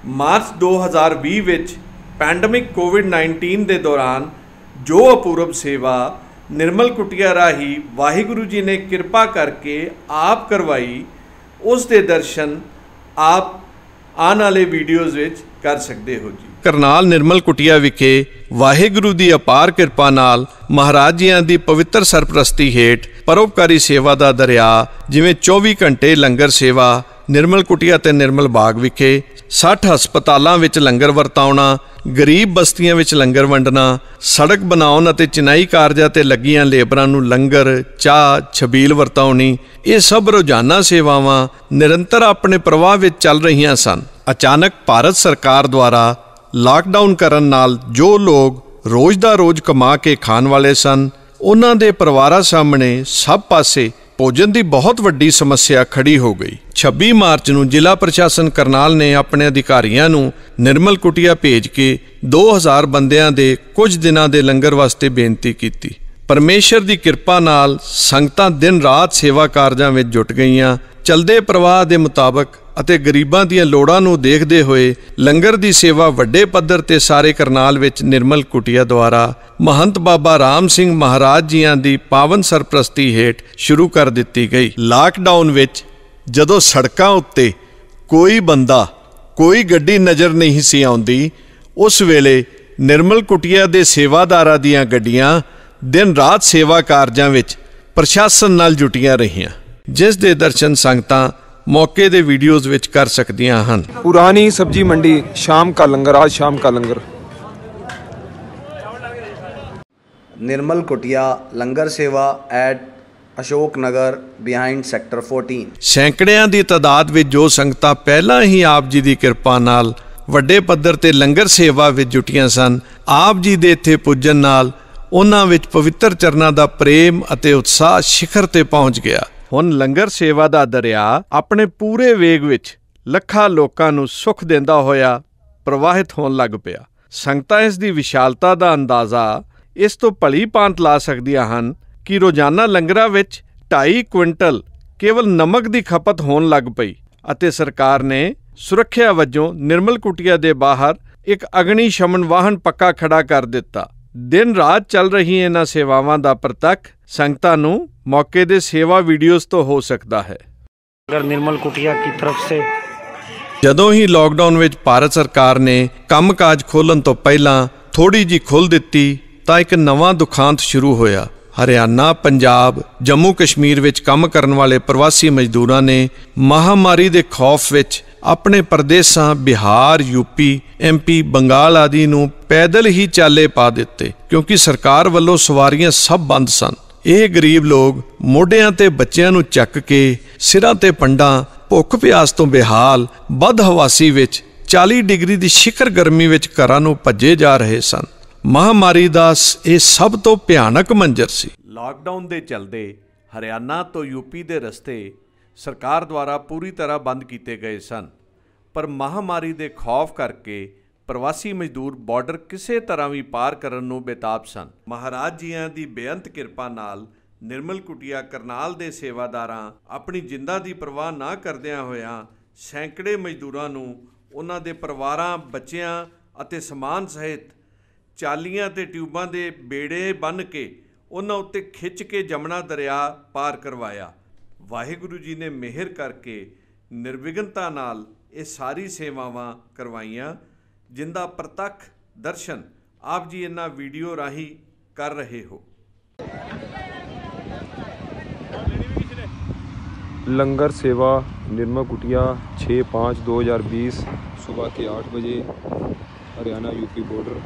March 2020 ਵਿੱਚ pandemic ਕੋਵਿਡ-19 ਦੇ ਦੌਰਾਨ ਜੋ ਅਪੂਰਵ ਸੇਵਾ ਨਿਰਮਲ ਕੁਟੀਆ ਰਾਹੀਂ ਵਾਹਿਗੁਰੂ ਜੀ ਨੇ ਕਿਰਪਾ ਕਰਕੇ ਆਪ ਕਰਵਾਈ, ਉਸ ਦੇ ਦਰਸ਼ਨ ਆਪ ਆਉਣ ਵਾਲੇ ਵੀਡੀਓਜ਼ ਵਿੱਚ ਕਰ ਸਕਦੇ ਹੋ ਜੀ। ਕਰਨਾਲ ਨਿਰਮਲ ਕੁਟੀਆ ਵਿਖੇ ਵਾਹਿਗੁਰੂ ਦੀ ਅਪਾਰ ਕਿਰਪਾ ਨਾਲ ਮਹਾਰਾਜ ਜੀਆਂ ਦੀ ਪਵਿੱਤਰ ਸਰਪ੍ਰਸਤੀ ਹੇਠ ਪਰਉਪਕਾਰੀ ਸੇਵਾ ਦਾ ਦਰਿਆ, ਜਿਵੇਂ 24 ਘੰਟੇ ਲੰਗਰ ਸੇਵਾ ਨਿਰਮਲ ਕੁਟੀਆ ਤੇ ਨਿਰਮਲ ਬਾਗ ਵਿਖੇ 60 ਹਸਪਤਾਲਾਂ ਵਿੱਚ ਲੰਗਰ ਵਰਤਾਉਣਾ, ਗਰੀਬ ਬਸਤੀਆਂ ਵਿੱਚ ਲੰਗਰ ਵੰਡਣਾ, ਸੜਕ ਬਣਾਉਣ ਅਤੇ ਚਿਨਾਈ ਕਾਰਜਾਂ ਤੇ ਲੱਗੀਆਂ ਲੇਬਰਾਂ ਨੂੰ ਲੰਗਰ, ਚਾਹ, ਛਬੀਲ ਵਰਤਾਉਣੀ, ਇਹ ਸਭ ਰੋਜ਼ਾਨਾ ਸੇਵਾਵਾਂ ਨਿਰੰਤਰ ਆਪਣੇ ਪ੍ਰਵਾਹ ਵਿੱਚ ਚੱਲ ਰਹੀਆਂ ਸਨ। ਅਚਾਨਕ ਭਾਰਤ ਸਰਕਾਰ ਦੁਆਰਾ ਲਾਕਡਾਊਨ ਕਰਨ ਨਾਲ ਜੋ ਲੋਕ ਰੋਜ਼ ਦਾ ਰੋਜ਼ ਕਮਾ ਕੇ ਖਾਣ ਵਾਲੇ ਸਨ, ਉਹਨਾਂ ਦੇ ਪਰਿਵਾਰਾਂ ਸਾਹਮਣੇ ਸਭ ਪਾਸੇ ਭੋਜਨ ਦੀ ਬਹੁਤ ਵੱਡੀ ਸਮੱਸਿਆ ਖੜੀ ਹੋ ਗਈ। 26 ਮਾਰਚ ਨੂੰ ਜ਼ਿਲ੍ਹਾ ਪ੍ਰਸ਼ਾਸਨ ਕਰਨਾਲ ਨੇ ਆਪਣੇ ਅਧਿਕਾਰੀਆਂ ਨੂੰ ਨਿਰਮਲ ਕੁਟੀਆ ਭੇਜ ਕੇ 2000 ਬੰਦਿਆਂ ਦੇ ਕੁਝ ਦਿਨਾਂ ਦੇ ਲੰਗਰ ਵਾਸਤੇ ਬੇਨਤੀ ਕੀਤੀ। ਪਰਮੇਸ਼ਰ ਦੀ ਕਿਰਪਾ ਨਾਲ ਸੰਗਤਾਂ ਦਿਨ ਰਾਤ ਸੇਵਾ ਕਾਰਜਾਂ ਵਿੱਚ ਜੁਟ ਗਈਆਂ। ਚਲਦੇ ਪ੍ਰਵਾਹ ਦੇ ਮੁਤਾਬਕ ਅਤੇ ਗਰੀਬਾਂ ਦੀਆਂ ਲੋੜਾਂ ਨੂੰ ਦੇਖਦੇ ਹੋਏ ਲੰਗਰ ਦੀ ਸੇਵਾ ਵੱਡੇ ਪੱਧਰ ਤੇ ਸਾਰੇ ਕਰਨਾਲ ਵਿੱਚ ਨਿਰਮਲ ਕੁਟੀਆ ਦੁਆਰਾ ਮਹੰਤ ਬਾਬਾ ਰਾਮ ਸਿੰਘ ਮਹਾਰਾਜ ਜੀਆਂ ਦੀ ਪਾਵਨ ਸਰਪ੍ਰਸਤੀ ਹੇਠ ਸ਼ੁਰੂ ਕਰ ਦਿੱਤੀ ਗਈ। ਲਾਕਡਾਊਨ ਵਿੱਚ ਜਦੋਂ ਸੜਕਾਂ ਉੱਤੇ ਕੋਈ ਬੰਦਾ, ਕੋਈ ਗੱਡੀ ਨਜ਼ਰ ਨਹੀਂ ਸੀ ਆਉਂਦੀ, ਉਸ ਵੇਲੇ ਨਿਰਮਲ ਕੁਟੀਆ ਦੇ ਸੇਵਾਦਾਰਾਂ ਦੀਆਂ ਗੱਡੀਆਂ ਦਿਨ ਰਾਤ ਸੇਵਾ ਕਾਰਜਾਂ ਵਿੱਚ ਪ੍ਰਸ਼ਾਸਨ ਨਾਲ ਜੁਟੀਆਂ ਰਹੀਆਂ, ਜਿਸ ਦੇ ਦਰਸ਼ਨ ਸੰਗਤਾਂ मौके दे वीडियोज़ विच कर सकदियां हन। पुरानी सब्जी मंडी, शाम का लंगर, आज शाम का लंगर। निर्मल Kutiya langar sewa eight Ashok Nagar behind sector 14। सैकड़ियां दी तादाद विच जो संगतां पहलां ही आप जी दी किरपा नाल वड्डे पੱਧਰ ते लंगर सेवा विच जुटियां सन। आप जी दे इत्थे पुज्जण नाल उन्हां विच पवित्र चरनां दा प्रेम अते उत्साह शिखर ते पहुंच गया। ਹੁਣ ਲੰਗਰ ਸੇਵਾ ਦਾ ਦਰਿਆ ਆਪਣੇ ਪੂਰੇ ਵੇਗ ਵਿੱਚ ਲੱਖਾਂ ਲੋਕਾਂ ਨੂੰ ਸੁੱਖ ਦਿੰਦਾ ਹੋਇਆ ਪ੍ਰਵਾਹਿਤ ਹੋਣ ਲੱਗ ਪਿਆ। ਸੰਗਤਾਂ ਇਸ ਦੀ ਵਿਸ਼ਾਲਤਾ ਦਾ ਅੰਦਾਜ਼ਾ ਇਸ ਤੋਂ ਭਲੀ ਭਾਂਤ ਲਾ ਸਕਦੀਆਂ ਹਨ ਕਿ ਰੋਜ਼ਾਨਾ ਲੰਗਰਾਂ ਵਿੱਚ 2.5 ਕੁਇੰਟਲ ਕੇਵਲ ਨਮਕ ਦੀ ਖਪਤ ਹੋਣ ਲੱਗ ਪਈ ਅਤੇ ਸਰਕਾਰ ਨੇ ਸੁਰੱਖਿਆ ਵਜੋਂ ਨਿਰਮਲ ਕੁਟੀਆ ਦੇ ਬਾਹਰ ਇੱਕ ਅਗਨੀ ਸ਼ਮਨ ਵਾਹਨ ਪੱਕਾ ਖੜਾ ਕਰ ਦਿੱਤਾ। ਦਿਨ ਰਾਤ ਚੱਲ ਰਹੀ ਇਹਨਾਂ ਸੇਵਾਵਾਂ ਦਾ ਪ੍ਰਤੱਖ ਸੰਗਤਾਂ ਨੂੰ मौके दे सेवा वीडियोज़ तो हो सकता है। अगर निर्मल कुटिया की तरफ से जदों ही लॉकडाउन विच भारत सरकार ने काम काज खोलण तो पहलां थोड़ी जी खोल दित्ती तां एक नवां दुखांत शुरू होया। हरियाणा, पंजाब, जम्मू कश्मीर विच काम करन वाले प्रवासी मजदूरां ने महामारी दे खौफ विच अपने प्रदेशां बिहार, यूपी, MP, बंगाल आदि नूं पैदल ही चाले पा दित्ते, क्योंकि सरकार वल्लों सवारियां सब बंद सन। ਇਹ ਗਰੀਬ ਲੋਕ ਮੋਢਿਆਂ ਤੇ ਬੱਚਿਆਂ ਨੂੰ ਚੱਕ ਕੇ ਸਿਰਾਂ ਤੇ ਪੰਡਾਂ, ਭੁੱਖ ਪਿਆਸ ਤੋਂ ਬੇਹਾਲ ਬਦ ਹਵਾਸੀ ਵਿੱਚ 40 ਡਿਗਰੀ ਦੀ ਸ਼ਿਖਰ ਗਰਮੀ ਵਿੱਚ ਘਰਾਂ ਨੂੰ ਭੱਜੇ ਜਾ ਰਹੇ ਸਨ। ਮਹਾਮਾਰੀ ਦਾ ਇਹ ਸਭ ਤੋਂ ਭਿਆਨਕ ਮੰਜ਼ਰ ਸੀ। ਲਾਕਡਾਊਨ ਦੇ ਚਲਦੇ ਹਰਿਆਣਾ ਤੋਂ ਯੂਪੀ ਦੇ ਰਸਤੇ ਸਰਕਾਰ ਦੁਆਰਾ ਪੂਰੀ ਤਰ੍ਹਾਂ ਬੰਦ ਕੀਤੇ ਗਏ ਸਨ, ਪਰ ਮਹਾਮਾਰੀ ਦੇ ਖੌਫ ਕਰਕੇ ਪ੍ਰਵਾਸੀ ਮਜ਼ਦੂਰ ਬਾਰਡਰ ਕਿਸੇ ਤਰ੍ਹਾਂ ਵੀ ਪਾਰ ਕਰਨ ਨੂੰ ਬੇਤਾਬ ਸਨ। ਮਹਾਰਾਜ ਜੀਆਂ ਦੀ ਬੇਅੰਤ ਕਿਰਪਾ ਨਾਲ ਨਿਰਮਲ ਕੁਟੀਆ ਕਰਨਾਲ ਦੇ ਸੇਵਾਦਾਰਾਂ ਆਪਣੀ ਜਿੰਦਾਂ ਦੀ ਪਰਵਾਹ ਨਾ ਕਰਦਿਆਂ ਹੋਇਆਂ ਸੈਂਕੜੇ ਮਜ਼ਦੂਰਾਂ ਨੂੰ ਉਹਨਾਂ ਦੇ ਪਰਿਵਾਰਾਂ, ਬੱਚਿਆਂ ਅਤੇ ਸਮਾਨ ਸਹਿਤ ਚਾਲੀਆਂ ਤੇ ਟਿਊਬਾਂ ਦੇ ਬੇੜੇ ਬੰਨ੍ਹ ਕੇ ਉਹਨਾਂ ਉੱਤੇ ਖਿੱਚ ਕੇ ਜਮਨਾ ਦਰਿਆ ਪਾਰ ਕਰਵਾਇਆ। ਵਾਹਿਗੁਰੂ ਜੀ ਨੇ ਮਿਹਰ ਕਰਕੇ ਨਿਰਵਿਘਨਤਾ ਨਾਲ ਇਹ ਸਾਰੀ ਸੇਵਾਵਾਂ ਕਰਵਾਈਆਂ, जिंदा प्रतख दर्शन आप जी इन्ना वीडियो राही कर रहे हो। लंगर सेवा निर्मल कुटिया 6/5/2020 सुबह के 8 बजे हरियाणा यूपी बॉर्डर।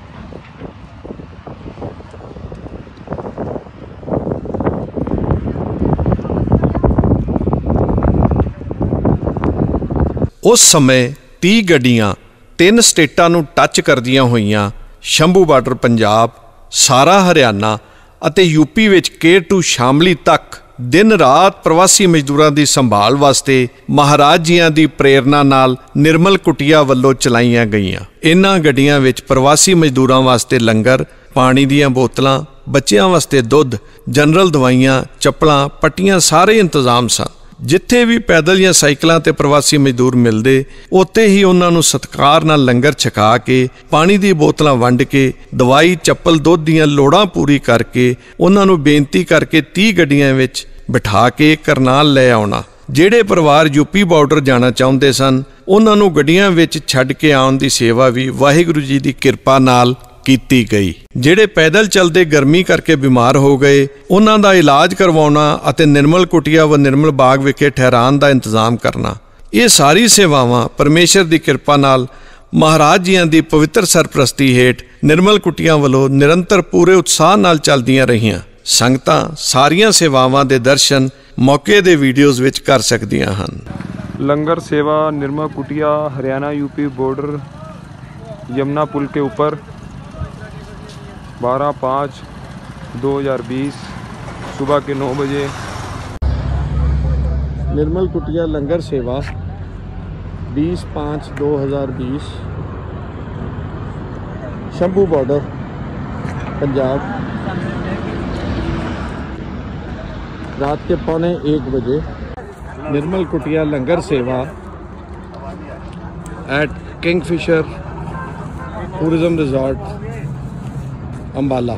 उस समय 30 ਗੱਡੀਆਂ 3 ਸਟੇਟਾਂ ਨੂੰ ਟੱਚ ਕਰਦੀਆਂ ਹੋਈਆਂ ਸ਼ੰਭੂ ਬਾਰਡਰ ਪੰਜਾਬ, ਸਾਰਾ ਹਰਿਆਣਾ ਅਤੇ ਯੂਪੀ ਵਿੱਚ ਕੇਰ ਟੂ ਸ਼ਾਮਲੀ ਤੱਕ ਦਿਨ ਰਾਤ ਪ੍ਰਵਾਸੀ ਮਜ਼ਦੂਰਾਂ ਦੀ ਸੰਭਾਲ ਵਾਸਤੇ ਮਹਾਰਾਜ ਜੀਆਂ ਦੀ ਪ੍ਰੇਰਨਾ ਨਾਲ ਨਿਰਮਲ ਕੁਟੀਆ ਵੱਲੋਂ ਚਲਾਈਆਂ ਗਈਆਂ। ਇਹਨਾਂ ਗੱਡੀਆਂ ਵਿੱਚ ਪ੍ਰਵਾਸੀ ਮਜ਼ਦੂਰਾਂ ਵਾਸਤੇ ਲੰਗਰ, ਪਾਣੀ ਦੀਆਂ ਬੋਤਲਾਂ, ਬੱਚਿਆਂ ਵਾਸਤੇ ਦੁੱਧ, ਜਨਰਲ ਦਵਾਈਆਂ, ਚੱਪਲਾਂ, ਪੱਟੀਆਂ ਸਾਰੇ ਇੰਤਜ਼ਾਮ ਸਨ। ਜਿੱਥੇ ਵੀ ਪੈਦਲ ਜਾਂ ਸਾਈਕਲਾਂ ਤੇ ਪ੍ਰਵਾਸੀ ਮਜ਼ਦੂਰ ਮਿਲਦੇ ਉੱਥੇ ਹੀ ਉਹਨਾਂ ਨੂੰ ਸਤਿਕਾਰ ਨਾਲ ਲੰਗਰ ਛਕਾ ਕੇ, ਪਾਣੀ ਦੀ ਬੋਤਲਾਂ ਵੰਡ ਕੇ, ਦਵਾਈ, ਚੱਪਲ, ਦੁੱਧ ਦੀਆਂ ਲੋੜਾਂ ਪੂਰੀ ਕਰਕੇ ਉਹਨਾਂ ਨੂੰ ਬੇਨਤੀ ਕਰਕੇ 30 ਗੱਡੀਆਂ ਵਿੱਚ ਬਿਠਾ ਕੇ ਕਰਨਾਲ ਲੈ ਆਉਣਾ। ਜਿਹੜੇ ਪਰਿਵਾਰ ਯੂਪੀ ਬਾਰਡਰ ਜਾਣਾ ਚਾਹੁੰਦੇ ਸਨ ਉਹਨਾਂ ਨੂੰ ਗੱਡੀਆਂ ਵਿੱਚ ਛੱਡ ਕੇ ਆਉਣ ਦੀ ਸੇਵਾ ਵੀ ਵਾਹਿਗੁਰੂ ਜੀ ਦੀ ਕਿਰਪਾ ਨਾਲ ਕੀਤੀ ਗਈ। ਜਿਹੜੇ ਪੈਦਲ ਚੱਲਦੇ ਗਰਮੀ ਕਰਕੇ ਬਿਮਾਰ ਹੋ ਗਏ ਉਹਨਾਂ ਦਾ ਇਲਾਜ ਕਰਵਾਉਣਾ ਅਤੇ ਨਿਰਮਲ ਕੁਟੀਆ व ਨਿਰਮਲ ਬਾਗ ਵਿਖੇ ਠਹਿਰਾਣ ਦਾ ਇੰਤਜ਼ਾਮ ਕਰਨਾ, ਇਹ ਸਾਰੀ ਸੇਵਾਵਾਂ ਪਰਮੇਸ਼ਰ ਦੀ ਕਿਰਪਾ ਨਾਲ ਮਹਾਰਾਜ ਜੀਆਂ ਦੀ ਪਵਿੱਤਰ ਸਰਪ੍ਰਸਤੀ ਹੇਠ ਨਿਰਮਲ ਕੁਟੀਆਂ ਵੱਲੋਂ ਨਿਰੰਤਰ ਪੂਰੇ ਉਤਸ਼ਾਹ ਨਾਲ ਚੱਲਦੀਆਂ ਰਹੀਆਂ। ਸੰਗਤਾਂ ਸਾਰੀਆਂ ਸੇਵਾਵਾਂ ਦੇ ਦਰਸ਼ਨ मौके दे वीडियोज़ विच कर सकदियां हन। लंगर सेवा निर्मल कुटिया हरियाणा यूपी बॉर्डर यमुना पुल के ऊपर 12/5/2020 सुबह के 9 बजे। निर्मल कुटिया लंगर सेवा 20/5/2020 शंभू बॉर्डर पंजाब, रात के 12:45 बजे। निर्मल Kutiya langar sewa at Kingfisher tourism resort Ambala.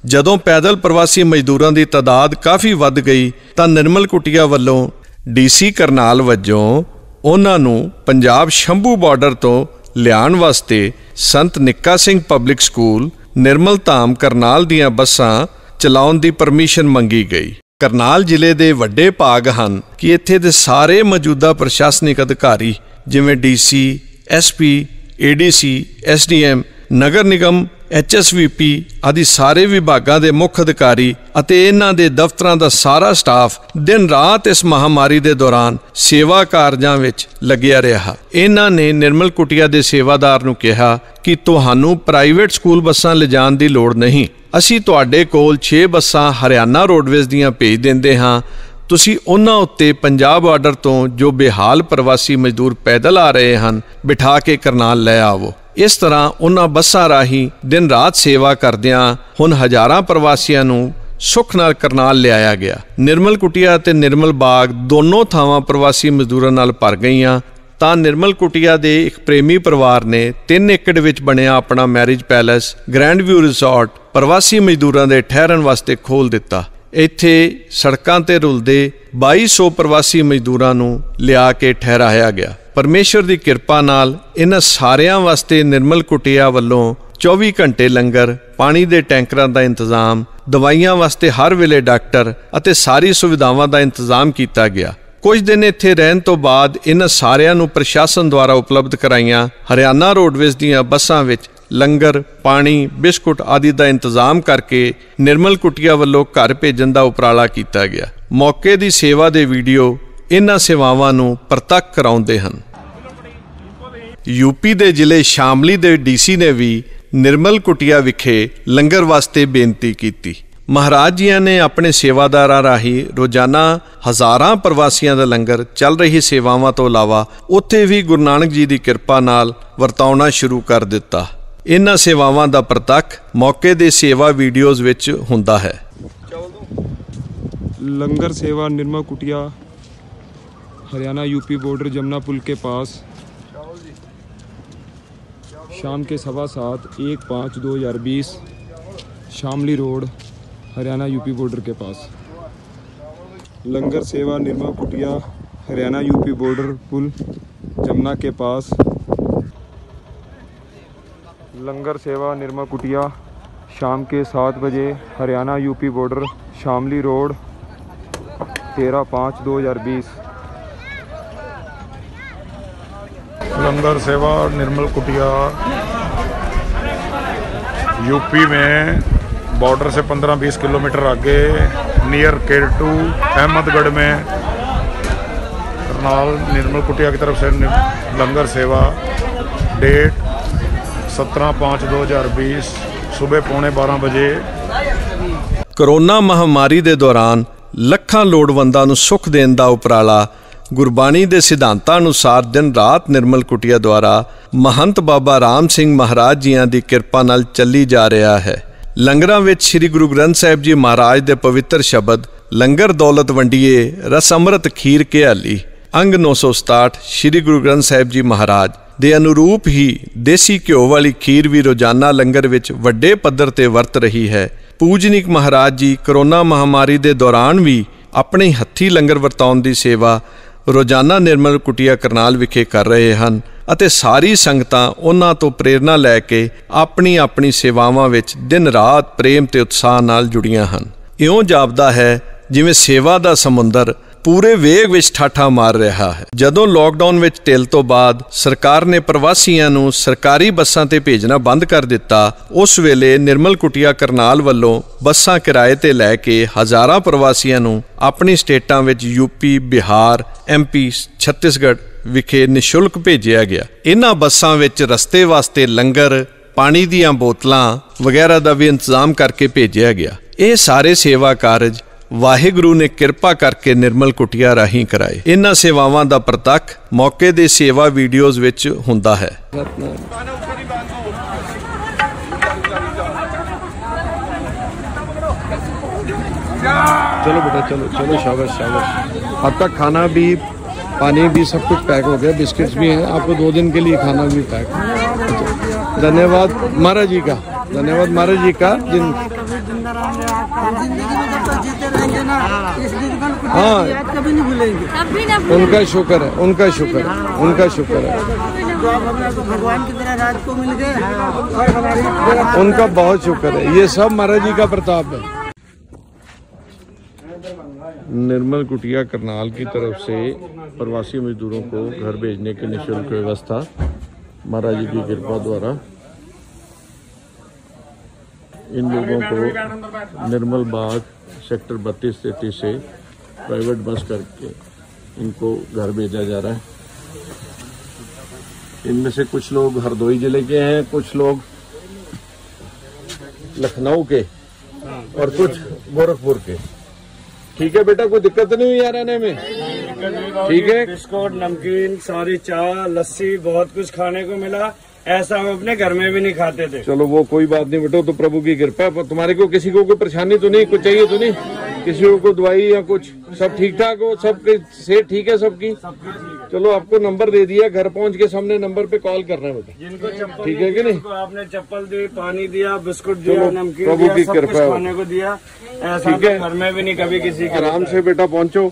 ਜਦੋਂ ਪੈਦਲ ਪ੍ਰਵਾਸੀ ਮਜ਼ਦੂਰਾਂ ਦੀ ਤਾਦਾਦ ਕਾਫੀ ਵੱਧ ਗਈ ਤਾਂ ਨਿਰਮਲ ਕੁਟੀਆ ਵੱਲੋਂ ਡੀਸੀ ਕਰਨਾਲ ਵਜੋਂ ਉਹਨਾਂ ਨੂੰ ਪੰਜਾਬ ਸ਼ੰਭੂ ਬਾਰਡਰ ਤੋਂ ਲਿਆਉਣ ਵਾਸਤੇ ਸੰਤ ਨਿੱਕਾ ਸਿੰਘ ਪਬਲਿਕ ਸਕੂਲ ਨਿਰਮਲ ਧਾਮ ਕਰਨਾਲ ਦੀਆਂ ਬੱਸਾਂ ਚਲਾਉਣ ਦੀ ਪਰਮਿਸ਼ਨ ਮੰਗੀ ਗਈ। ਕਰਨਾਲ ਜ਼ਿਲ੍ਹੇ ਦੇ ਵੱਡੇ ਭਾਗ ਹਨ ਕਿ ਇੱਥੇ ਦੇ ਸਾਰੇ ਮੌਜੂਦਾ ਪ੍ਰਸ਼ਾਸਨਿਕ ਅਧਿਕਾਰੀ ਜਿਵੇਂ DC, SP, ADC, SDM, Nagar Nigam, HSVP ਆਦਿ ਸਾਰੇ ਵਿਭਾਗਾਂ ਦੇ ਮੁੱਖ ਅਧਿਕਾਰੀ ਅਤੇ ਇਹਨਾਂ ਦੇ ਦਫ਼ਤਰਾਂ ਦਾ ਸਾਰਾ ਸਟਾਫ ਦਿਨ ਰਾਤ ਇਸ ਮਹਾਮਾਰੀ ਦੇ ਦੌਰਾਨ ਸੇਵਾ ਕਾਰਜਾਂ ਵਿੱਚ ਲੱਗਿਆ ਰਿਹਾ। ਇਹਨਾਂ ਨੇ ਨਿਰਮਲ ਕੁਟੀਆ ਦੇ ਸੇਵਾਦਾਰ ਨੂੰ ਕਿਹਾ ਕਿ ਤੁਹਾਨੂੰ ਪ੍ਰਾਈਵੇਟ ਸਕੂਲ ਬੱਸਾਂ ਲਿਜਾਣ ਦੀ ਲੋੜ ਨਹੀਂ, ਅਸੀਂ ਤੁਹਾਡੇ ਕੋਲ 6 ਬੱਸਾਂ ਹਰਿਆਣਾ ਰੋਡਵੇਜ਼ ਦੀਆਂ ਭੇਜ ਦਿੰਦੇ ਹਾਂ, ਤੁਸੀਂ ਉਹਨਾਂ ਉੱਤੇ ਪੰਜਾਬ ਬਾਰਡਰ ਤੋਂ ਜੋ ਬੇਹਾਲ ਪ੍ਰਵਾਸੀ ਮਜ਼ਦੂਰ ਪੈਦਲ ਆ ਰਹੇ ਹਨ ਬਿਠਾ ਕੇ ਕਰਨਾਲ ਲੈ ਆਵੋ। ਇਸ ਤਰ੍ਹਾਂ ਉਹਨਾਂ ਬੱਸਾਂ ਰਾਹੀਂ ਦਿਨ ਰਾਤ ਸੇਵਾ ਕਰਦਿਆਂ ਹੁਣ ਹਜ਼ਾਰਾਂ ਪ੍ਰਵਾਸੀਆਂ ਨੂੰ ਸੁੱਖ ਨਾਲ ਕਰਨਾਲ ਲਿਆਇਆ ਗਿਆ। ਨਿਰਮਲ ਕੁਟੀਆ ਅਤੇ ਨਿਰਮਲ ਬਾਗ ਦੋਨੋਂ ਥਾਵਾਂ ਪ੍ਰਵਾਸੀ ਮਜ਼ਦੂਰਾਂ ਨਾਲ ਭਰ ਗਈਆਂ ਤਾਂ ਨਿਰਮਲ ਕੁਟੀਆ ਦੇ ਇੱਕ ਪ੍ਰੇਮੀ ਪਰਿਵਾਰ ਨੇ 3 ਏਕੜ ਵਿੱਚ ਬਣਿਆ ਆਪਣਾ marriage palace grand view resort ਪ੍ਰਵਾਸੀ ਮਜ਼ਦੂਰਾਂ ਦੇ ਠਹਿਰਨ ਵਾਸਤੇ ਖੋਲ੍ਹ ਦਿੱਤਾ। ਇੱਥੇ ਸੜਕਾਂ ਤੇ ਰੁਲਦੇ 2200 ਪ੍ਰਵਾਸੀ ਮਜ਼ਦੂਰਾਂ ਨੂੰ ਲਿਆ ਕੇ ਠਹਿਰਾਇਆ ਗਿਆ। ਪਰਮੇਸ਼ਰ ਦੀ ਕਿਰਪਾ ਨਾਲ ਇਹਨਾਂ ਸਾਰਿਆਂ ਵਾਸਤੇ ਨਿਰਮਲ ਕੁਟੀਆ ਵੱਲੋਂ 24 ਘੰਟੇ ਲੰਗਰ, ਪਾਣੀ ਦੇ ਟੈਂਕਰਾਂ ਦਾ ਇੰਤਜ਼ਾਮ, ਦਵਾਈਆਂ ਵਾਸਤੇ ਹਰ ਵੇਲੇ ਡਾਕਟਰ ਅਤੇ ਸਾਰੀ ਸੁਵਿਧਾਵਾਂ ਦਾ ਇੰਤਜ਼ਾਮ ਕੀਤਾ ਗਿਆ। ਕੁਝ ਦਿਨ ਇੱਥੇ ਰਹਿਣ ਤੋਂ ਬਾਅਦ ਇਹਨਾਂ ਸਾਰਿਆਂ ਨੂੰ ਪ੍ਰਸ਼ਾਸਨ ਦੁਆਰਾ ਉਪਲਬਧ ਕਰਾਈਆਂ ਹਰਿਆਣਾ ਰੋਡਵੇਜ਼ ਦੀਆਂ ਬੱਸਾਂ ਵਿੱਚ ਲੰਗਰ, ਪਾਣੀ, ਬਿਸਕੁਟ ਆਦਿ ਦਾ ਇੰਤਜ਼ਾਮ ਕਰਕੇ ਨਿਰਮਲ ਕੁਟੀਆ ਵੱਲੋਂ ਘਰ ਭੇਜਣ ਦਾ ਉਪਰਾਲਾ ਕੀਤਾ ਗਿਆ। ਮੌਕੇ ਦੀ ਸੇਵਾ ਦੇ ਵੀਡੀਓ ਇਹਨਾਂ ਸੇਵਾਵਾਂ ਨੂੰ ਪ੍ਰਤੱਖ ਕਰਾਉਂਦੇ ਹਨ। यूपी ਦੇ ਜ਼ਿਲ੍ਹੇ ਸ਼ਾਮਲੀ ਦੇ ਡੀਸੀ ਨੇ ਵੀ ਨਿਰਮਲ ਕੁਟੀਆ ਵਿਖੇ ਲੰਗਰ ਵਾਸਤੇ ਬੇਨਤੀ ਕੀਤੀ। ਮਹਾਰਾਜ ਜੀਆਂ ਨੇ ਆਪਣੇ ਸੇਵਾਦਾਰਾਂ ਰਾਹੀਂ ਰੋਜ਼ਾਨਾ ਹਜ਼ਾਰਾਂ ਪ੍ਰਵਾਸੀਆਂ ਦਾ ਲੰਗਰ ਚੱਲ ਰਹੀ ਸੇਵਾਵਾਂ ਤੋਂ ਇਲਾਵਾ ਉੱਥੇ ਵੀ ਗੁਰੂ ਨਾਨਕ ਜੀ ਦੀ ਕਿਰਪਾ ਨਾਲ ਵਰਤਾਉਣਾ ਸ਼ੁਰੂ ਕਰ ਦਿੱਤਾ। ਇਹਨਾਂ ਸੇਵਾਵਾਂ ਦਾ ਪ੍ਰਤੱਖ ਮੌਕੇ ਦੇ ਸੇਵਾ ਵੀਡੀਓਜ਼ ਵਿੱਚ ਹੁੰਦਾ ਹੈ। लंगर सेवा निर्मल कुटिया हरियाणा यूपी बॉर्डर जमुना पुल के पास शाम के 7:15 1/5/2020 Shamli road Haryana UP border के पास। लंगर सेवा निर्मल कुटिया हरियाणा यूपी बॉर्डर पुल जमुना के पास। लंगर सेवा निर्मल कुटिया शाम के 7 बजे Haryana UP border Shamli road 13/5/2020। लंगर सेवा निर्मल कुटिया यूपी में बॉर्डर से 15-20 किलोमीटर आगे नियर केरटू अहमदगढ़ में करनाल निर्मल कुटिया की तरफ से लंगर सेवा डेट 17/5/2020 सुबह 11:45 बजे। कोरोना महामारी के दौरान ਲੱਖਾਂ ਲੋੜਵੰਦਾਂ ਨੂੰ ਸੁੱਖ ਦੇਣ ਦਾ ਉਪਰਾਲਾ ਗੁਰਬਾਣੀ ਦੇ ਸਿਧਾਂਤਾਂ ਅਨੁਸਾਰ ਦਿਨ ਰਾਤ ਨਿਰਮਲ ਕੁਟੀਆ ਦੁਆਰਾ ਮਹੰਤ ਬਾਬਾ ਰਾਮ ਸਿੰਘ ਮਹਾਰਾਜ ਜੀਆਂ ਦੀ ਕਿਰਪਾ ਨਾਲ ਚੱਲੀ ਜਾ ਰਿਹਾ ਹੈ। ਲੰਗਰਾਂ ਵਿੱਚ ਸ੍ਰੀ ਗੁਰੂ ਗ੍ਰੰਥ ਸਾਹਿਬ ਜੀ ਮਹਾਰਾਜ ਦੇ ਪਵਿੱਤਰ ਸ਼ਬਦ ਲੰਗਰ ਦੌਲਤ ਵੰਡੀਏ ਰਸ ਅੰਮ੍ਰਿਤ ਖੀਰ ਘਿਆਲੀ। ਅੰਗ 967 ਸ੍ਰੀ ਗੁਰੂ ਗ੍ਰੰਥ ਸਾਹਿਬ ਜੀ ਮਹਾਰਾਜ ਦੇ ਅਨੁਰੂਪ ਹੀ ਦੇਸੀ ਘਿਓ ਵਾਲੀ ਖੀਰ ਵੀ ਰੋਜ਼ਾਨਾ ਲੰਗਰ ਵਿੱਚ ਵੱਡੇ ਪੱਧਰ ਤੇ ਵਰਤ ਰਹੀ ਹੈ। ਪੂਜਨੀਕ ਮਹਾਰਾਜ ਜੀ ਕਰੋਨਾ ਮਹਾਮਾਰੀ ਦੇ ਦੌਰਾਨ ਵੀ ਆਪਣੇ ਹੱਥੀਂ ਲੰਗਰ ਵਰਤਾਉਣ ਦੀ ਸੇਵਾ ਰੋਜ਼ਾਨਾ ਨਿਰਮਲ ਕੁਟੀਆ ਕਰਨਾਲ ਵਿਖੇ ਕਰ ਰਹੇ ਹਨ ਅਤੇ ਸਾਰੀ ਸੰਗਤਾਂ ਉਹਨਾਂ ਤੋਂ ਪ੍ਰੇਰਨਾ ਲੈ ਕੇ ਆਪਣੀ ਆਪਣੀ ਸੇਵਾਵਾਂ ਵਿੱਚ ਦਿਨ ਰਾਤ ਪ੍ਰੇਮ ਤੇ ਉਤਸ਼ਾਹ ਨਾਲ ਜੁੜੀਆਂ ਹਨ। ਇਉਂ ਜਾਪਦਾ ਹੈ ਜਿਵੇਂ ਸੇਵਾ ਦਾ ਸਮੁੰਦਰ ਪੂਰੇ ਵੇਗ ਵਿੱਚ ਠਾਠਾ ਮਾਰ ਰਿਹਾ ਹੈ। ਜਦੋਂ ਲੋਕਡਾਊਨ ਵਿੱਚ ਢਿੱਲ ਤੋਂ ਬਾਅਦ ਸਰਕਾਰ ਨੇ ਪ੍ਰਵਾਸੀਆਂ ਨੂੰ ਸਰਕਾਰੀ ਬੱਸਾਂ ਤੇ ਭੇਜਣਾ ਬੰਦ ਕਰ ਦਿੱਤਾ, ਉਸ ਵੇਲੇ ਨਿਰਮਲ ਕੁਟੀਆ ਕਰਨਾਲ ਵੱਲੋਂ ਬੱਸਾਂ ਕਿਰਾਏ ਤੇ ਲੈ ਕੇ ਹਜ਼ਾਰਾਂ ਪ੍ਰਵਾਸੀਆਂ ਨੂੰ ਆਪਣੀ ਸਟੇਟਾਂ ਵਿੱਚ ਯੂਪੀ, ਬਿਹਾਰ, MP, ਛੱਤੀਸਗੜ੍ਹ ਵਿਖੇ ਨਿਸ਼ੁਲਕ ਭੇਜਿਆ ਗਿਆ। ਇਹਨਾਂ ਬੱਸਾਂ ਵਿੱਚ ਰਸਤੇ ਵਾਸਤੇ ਲੰਗਰ, ਪਾਣੀ ਦੀਆਂ ਬੋਤਲਾਂ ਵਗੈਰਾ ਦਾ ਵੀ ਇੰਤਜ਼ਾਮ ਕਰਕੇ ਭੇਜਿਆ ਗਿਆ। ਇਹ ਸਾਰੇ ਸੇਵਾ ਕਾਰਜ ਵਾਹਿਗੁਰੂ ਨੇ ਕਿਰਪਾ ਕਰਕੇ ਨਿਰਮਲ ਕੁਟੀਆ ਰਾਹੀਂ ਕਰਾਏ। ਇਹਨਾਂ ਸੇਵਾਵਾਂ ਦਾ ਪ੍ਰਤੱਖ ਮੌਕੇ ਦੇ ਸੇਵਾ ਵੀਡੀਓਜ਼ ਵਿੱਚ ਹੁੰਦਾ ਹੈ। चलो बेटा चलो चलो, शाबाश शाबाश। आपका खाना भी, पानी भी, सब कुछ पैक हो गया, बिस्किट्स भी हैं, आपको 2 दिन के लिए खाना भी पैक। धन्यवाद महाराज जी का, धन्यवाद महाराज जी का। हाँ, उनका शुक्र है, उनका शुक्र है, उनका शुक्र है। भगवान की तरह राज को मिल गए, उनका बहुत शुक्र है। ये सब महाराज जी का प्रताप है। निर्मल कुटिया करनाल की तरफ से प्रवासी मजदूरों को घर भेजने की निःशुल्क व्यवस्था महाराज जी की कृपा द्वारा इन लोगों को निर्मल बाग सेक्टर 32-33 से प्राइवेट बस करके इनको घर भेजा जा रहा है। इनमें से कुछ लोग हरदोई जिले के हैं, कुछ लोग लखनऊ के और कुछ गोरखपुर के। ठीक है बेटा, कोई दिक्कत नहीं हुई यार आने में? ठीक है, बिस्कुट, नमकीन, सारी चाय, लस्सी, बहुत कुछ खाने को मिला। ऐसा हम अपने घर में भी नहीं खाते थे। चलो वो कोई बात नहीं बेटा, तो प्रभु की कृपा। पर तुम्हारे को किसी को कोई परेशानी तो नहीं, कुछ चाहिए तो नहीं? किसी को कोई दवाई या कुछ? सब ठीक ठाक हो? सबके सेहत ठीक है सबकी? चलो आपको नंबर दे दिया, घर पहुंच के सामने नंबर पे कॉल करना है बेटा। जिनको चप्पल ठीक है कि नहीं? आपने चप्पल दी, पानी दिया, बिस्कुट दिया, नमकीन प्रभु की दिया, सब कृपा कुछ खाने को दिया। ऐसा ठीक है, घर में भी नहीं कभी किसी के। आराम से बेटा पहुंचो।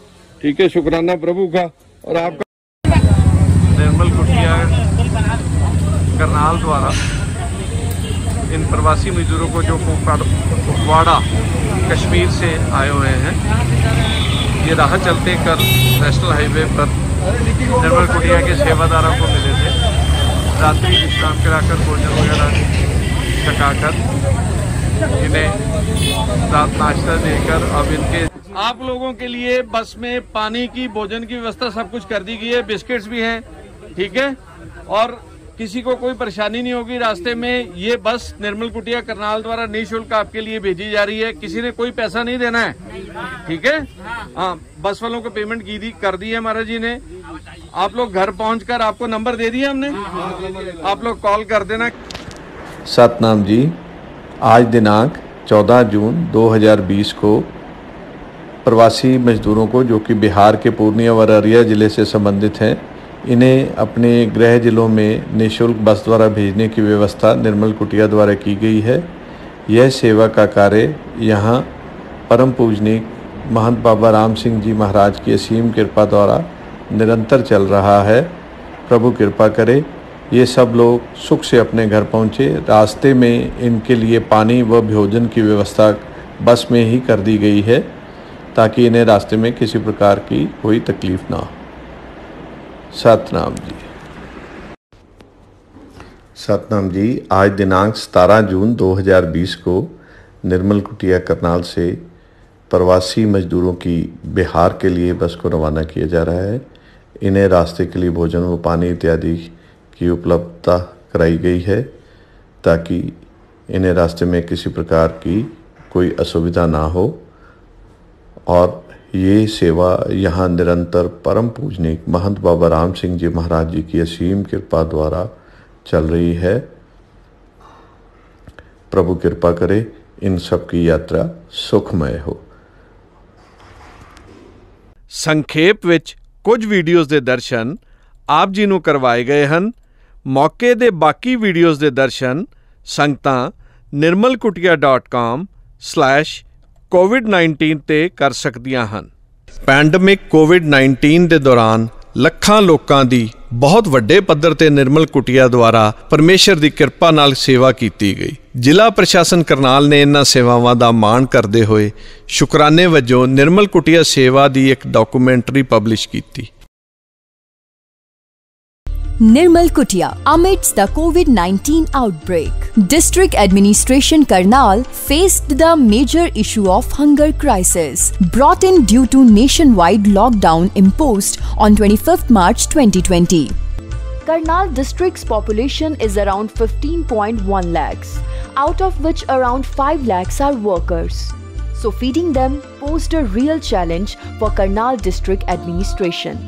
ठीक है, शुक्राना प्रभु का। और आपका निर्मल कुटिया करनाल द्वारा इन प्रवासी मजदूरों को जो कुपवाड़ा कश्मीर से आए हुए हैं, ये राह चलते कर नेशनल हाईवे पर निर्मल कुटिया के सेवादारों को मिले थे। रात्रि विश्राम कराकर भोजन वगैरह छकाकर इन्हें रात नाश्ता देकर अब इनके आप लोगों के लिए बस में पानी की, भोजन की व्यवस्था सब कुछ कर दी गई है। बिस्किट्स भी हैं, ठीक है, और किसी को कोई परेशानी नहीं होगी रास्ते में। ये बस निर्मल कुटिया करनाल द्वारा निःशुल्क आपके लिए भेजी जा रही है। किसी ने कोई पैसा नहीं देना है, ठीक है। हाँ, बस वालों को पेमेंट कर दी है महाराज जी ने। आप लोग घर पहुंचकर, आपको नंबर दे दिया हमने, आप लोग कॉल कर देना। सतनाम जी, आज दिनांक 14 जून 2020 को प्रवासी मजदूरों को जो कि बिहार के पूर्णिया व अररिया ज़िले से संबंधित हैं, इन्हें अपने गृह जिलों में निःशुल्क बस द्वारा भेजने की व्यवस्था निर्मल कुटिया द्वारा की गई है। यह सेवा का कार्य यहाँ परम पूजनीक महंत बाबा राम सिंह जी महाराज की असीम कृपा द्वारा निरंतर चल रहा है। प्रभु कृपा करे ये सब लोग सुख से अपने घर पहुँचे। रास्ते में इनके लिए पानी व भोजन की व्यवस्था बस में ही कर दी गई है ताकि इन्हें रास्ते में किसी प्रकार की कोई तकलीफ ना हो। सतनाम जी। सतनाम जी, आज दिनांक 17 जून 2020 को निर्मल कुटिया करनाल से प्रवासी मजदूरों की बिहार के लिए बस को रवाना किया जा रहा है। इन्हें रास्ते के लिए भोजन व पानी इत्यादि की उपलब्धता कराई गई है ताकि इन्हें रास्ते में किसी प्रकार की कोई असुविधा ना हो। और ये सेवा यहाँ निरंतर परम पूजनीक महंत बाबा राम सिंह जी महाराज जी की असीम कृपा द्वारा चल रही है। प्रभु कृपा करे इन सब की यात्रा सुखमय हो। ਸੰਖੇਪ ਵਿੱਚ ਕੁਝ ਵੀਡੀਓਜ਼ ਦੇ ਦਰਸ਼ਨ ਆਪ ਜੀ ਨੂੰ ਕਰਵਾਏ ਗਏ ਹਨ। ਮੌਕੇ ਦੇ ਬਾਕੀ ਵੀਡੀਓਜ਼ ਦੇ ਦਰਸ਼ਨ ਸੰਗਤਾਂ nirmalkutia.com/covid19 ਤੇ ਕਰ ਸਕਦੀਆਂ ਹਨ। ਪੈਂਡੇਮਿਕ ਕੋਵਿਡ-19 ਦੇ ਦੌਰਾਨ ਲੱਖਾਂ ਲੋਕਾਂ ਦੀ ਬਹੁਤ ਵੱਡੇ ਪੱਧਰ ਤੇ ਨਿਰਮਲ ਕੁਟੀਆ ਦੁਆਰਾ ਪਰਮੇਸ਼ਰ ਦੀ ਕਿਰਪਾ ਨਾਲ ਸੇਵਾ ਕੀਤੀ ਗਈ। ਜ਼ਿਲ੍ਹਾ ਪ੍ਰਸ਼ਾਸਨ ਕਰਨਾਲ ਨੇ ਇਹਨਾਂ ਸੇਵਾਵਾਂ ਦਾ ਮਾਣ ਕਰਦੇ ਹੋਏ ਸ਼ੁਕਰਾਨੇ ਵਜੋਂ ਨਿਰਮਲ ਕੁਟੀਆ ਸੇਵਾ ਦੀ ਇੱਕ ਡਾਕੂਮੈਂਟਰੀ ਪਬਲਿਸ਼ ਕੀਤੀ। Nirmal Kutia amidst the COVID-19 outbreak. District Administration Karnal faced the major issue of hunger crisis brought in due to nationwide lockdown imposed on 25th March 2020. Karnal district's population is around 15.1 lakhs, out of which around 5 lakhs are workers. So feeding them posed a real challenge for Karnal district administration.